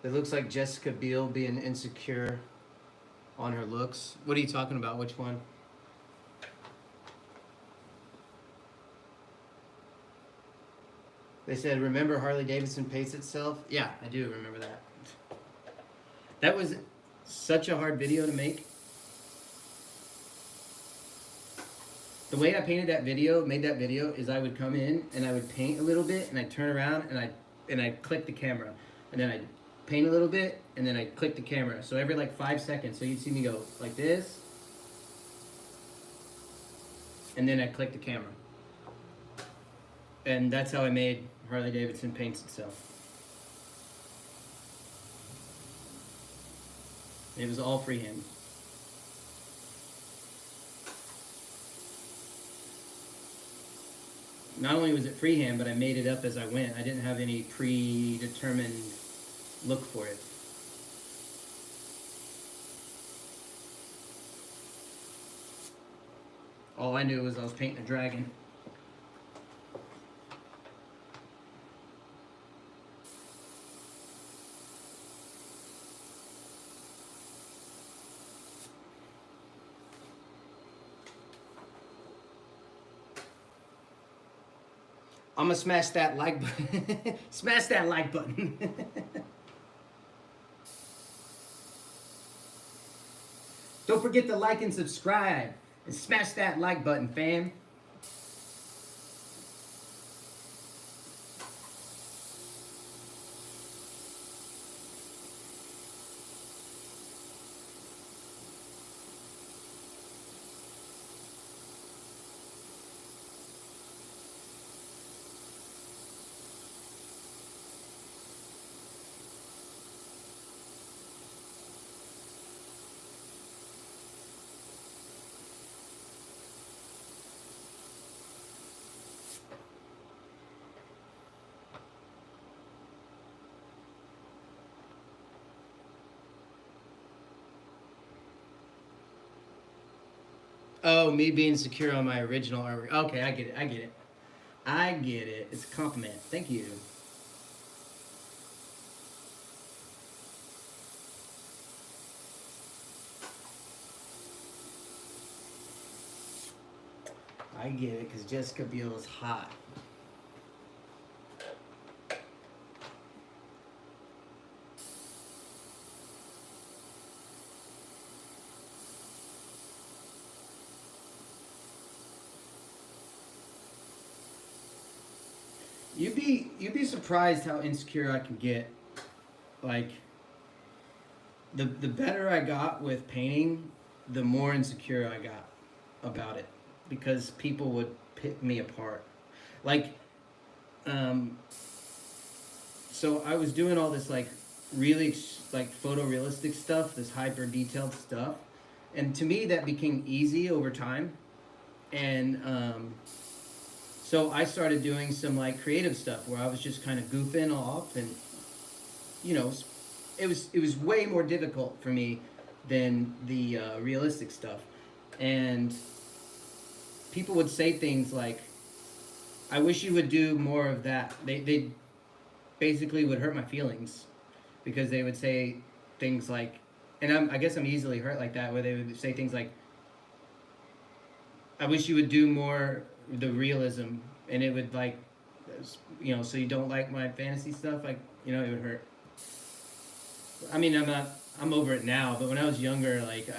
it looks like Jessica Biel being insecure on her looks. What are you talking about? Which one? They said, remember Harley Davidson paints itself? Yeah, I do remember that. That was such a hard video to make. The way I made that video, is I would come in and I would paint a little bit and I'd turn around and I'd click the camera. And then I'd paint a little bit and then I'd click the camera. So every like 5 seconds, so you'd see me go like this. And then I'd click the camera. And that's how I made Harley Davidson paints itself. It was all freehand. not only was it freehand, but I made it up as I went. I didn't have any predetermined look for it. All I knew was I was painting a dragon. I'm gonna smash that like button. Smash that like button. Don't forget to like and subscribe. And smash that like button, fam. Oh, me being secure on my original artwork. Okay, I get it. I get it. I get it. It's a compliment. Thank you. I get it because Jessica Biel is hot. You'd be surprised how insecure I can get. Like the better I got with painting, the more insecure I got about it because people would pick me apart. Like so I was doing all this like really like photorealistic stuff, this hyper detailed stuff. And to me that became easy over time. And so I started doing some like creative stuff where I was just kind of goofing off, and you know, it was way more difficult for me than the realistic stuff. And people would say things like, "I wish you would do more of that." They basically would hurt my feelings because they would say things like, and I guess I'm easily hurt like that, where they would say things like, "I wish you would do more the realism," and it would like, you know, so you don't like my fantasy stuff, like, you know, it would hurt. I mean, I'm over it now, but when I was younger, like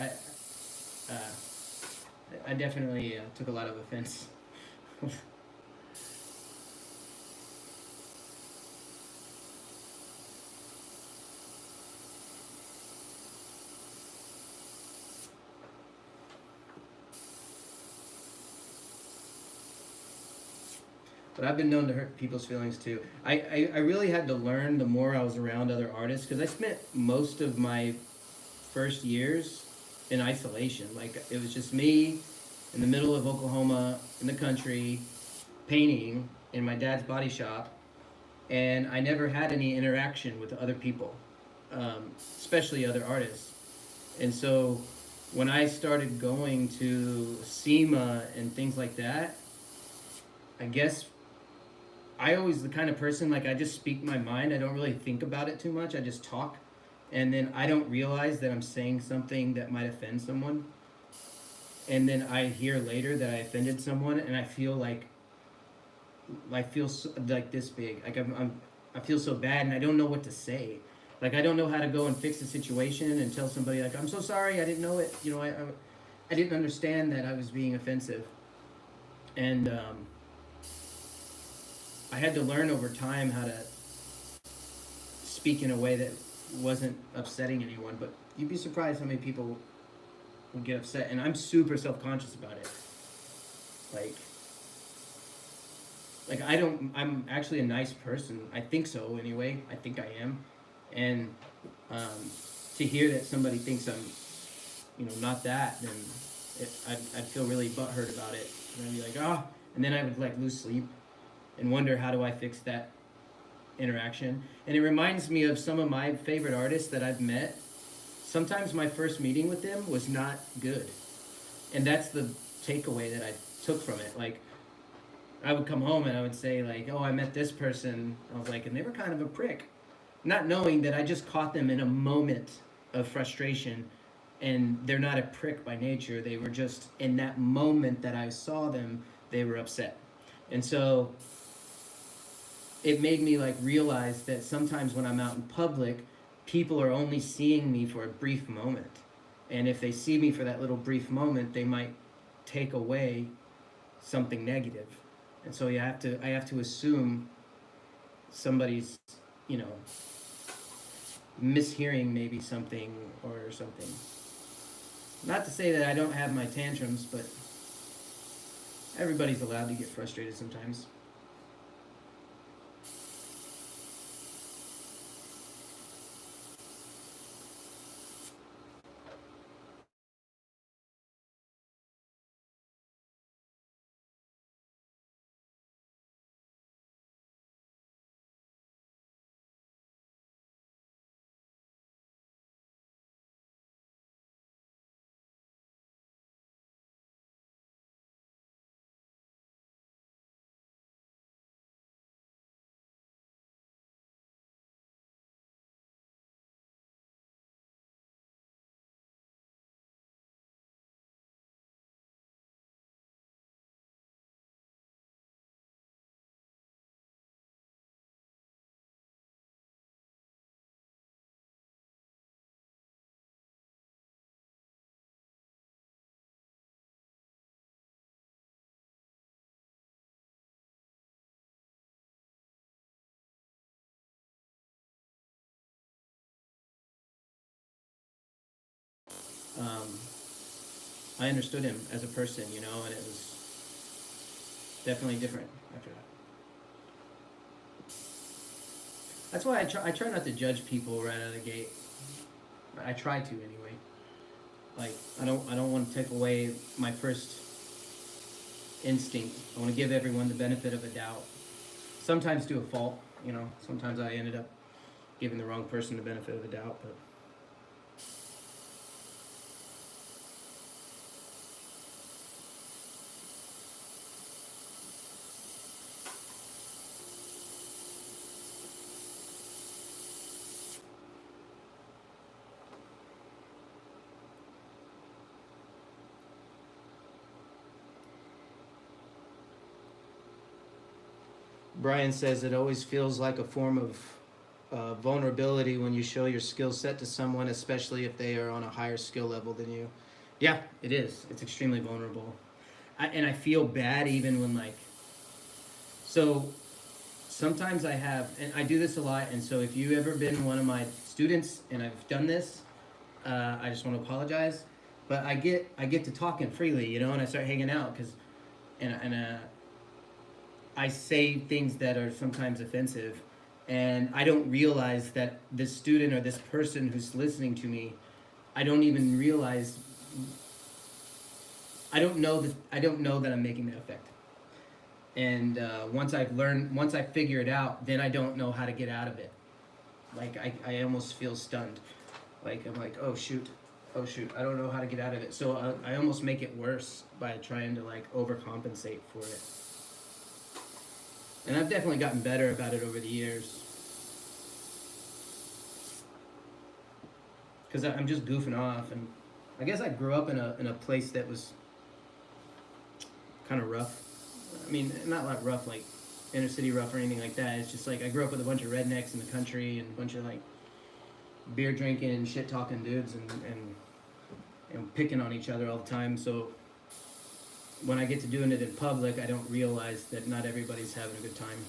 I definitely took a lot of offense. But I've been known to hurt people's feelings too. I really had to learn the more I was around other artists, because I spent most of my first years in isolation. Like, it was just me in the middle of Oklahoma in the country painting in my dad's body shop, and I never had any interaction with other people, especially other artists. And so when I started going to SEMA and things like that, I guess I always the kind of person, like, I just speak my mind. I don't really think about it too much. I just talk, and then I don't realize that I'm saying something that might offend someone. And then I hear later that I offended someone, and I feel like I feel so, like this big. Like I feel so bad, and I don't know what to say. Like, I don't know how to go and fix the situation and tell somebody, like, "I'm so sorry. I didn't know it. You know, I didn't understand that I was being offensive." And I had to learn over time how to speak in a way that wasn't upsetting anyone. But you'd be surprised how many people will get upset, and I'm super self-conscious about it. Like, I don't. I'm actually a nice person. I think so, anyway. I think I am, and to hear that somebody thinks I'm, you know, not that, then I'd feel really butthurt about it, and I'd be like, ah, and then I would like lose sleep. and wonder, how do I fix that interaction? And it reminds me of some of my favorite artists that I've met. Sometimes my first meeting with them was not good. And that's the takeaway that I took from it. Like, I would come home and I would say, like, oh, I met this person. I was like, and they were kind of a prick. Not knowing that I just caught them in a moment of frustration, and they're not a prick by nature. They were just, in that moment that I saw them, they were upset. And so it made me like realize that sometimes when I'm out in public, people are only seeing me for a brief moment. And if they see me for that little brief moment, they might take away something negative. And so I have to assume somebody's, you know, mishearing maybe something or something. Not to say that I don't have my tantrums, but everybody's allowed to get frustrated sometimes. Um, I understood him as a person, you know, and it was definitely different after that. That's why I try not to judge people right out of the gate. I try to anyway. Like, I don't want to take away my first instinct. I want to give everyone the benefit of a doubt. Sometimes to a fault, you know. Sometimes I ended up giving the wrong person the benefit of the doubt, but Brian says it always feels like a form of vulnerability when you show your skill set to someone, especially if they are on a higher skill level than you. Yeah, it is. It's extremely vulnerable. And I feel bad even when, like, so sometimes I have, and I do this a lot, and so if you've ever been one of my students and I've done this, I just want to apologize. But I get to talking freely, you know, and I start hanging out because, and I say things that are sometimes offensive, and I don't realize that this student or this person who's listening to me, I don't even realize. I don't know that I'm making that effect. And once I figure it out, then I don't know how to get out of it. Like I almost feel stunned. Like I'm like, oh shoot, I don't know how to get out of it. So I almost make it worse by trying to like overcompensate for it. And I've definitely gotten better about it over the years. Because I'm just goofing off, and I guess I grew up in a place that was kind of rough. I mean, not like rough, like inner city rough or anything like that. It's just like I grew up with a bunch of rednecks in the country and a bunch of like beer drinking, shit talking dudes, and picking on each other all the time. So when I get to doing it in public, I don't realize that not everybody's having a good time.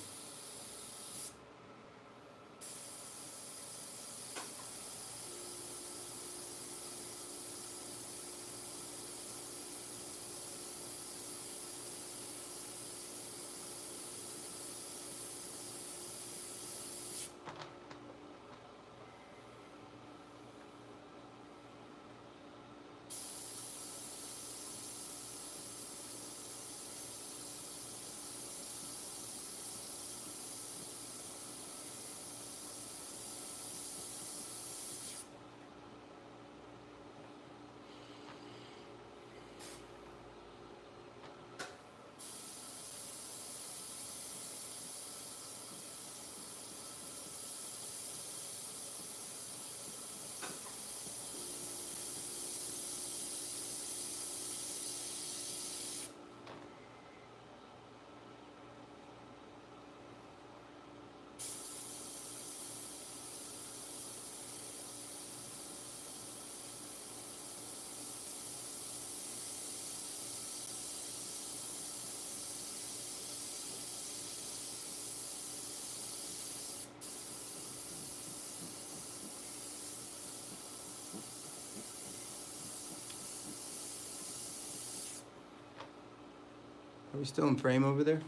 Are we still in frame over there?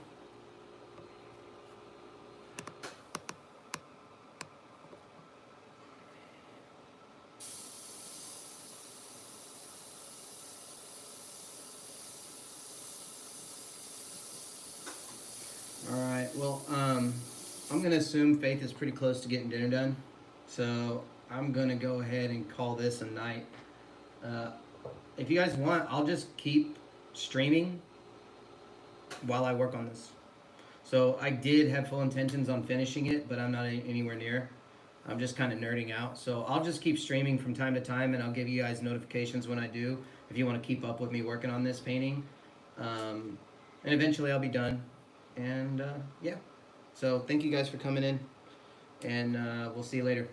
Alright, well, I'm gonna assume Faith is pretty close to getting dinner done. So I'm gonna go ahead and call this a night. If you guys want, I'll just keep streaming while I work on this. So I did have full intentions on finishing it, but I'm not anywhere near. I'm just kind of nerding out. So I'll just keep streaming from time to time, and I'll give you guys notifications when I do, if you want to keep up with me working on this painting. And eventually I'll be done. And yeah. So thank you guys for coming in, and we'll see you later.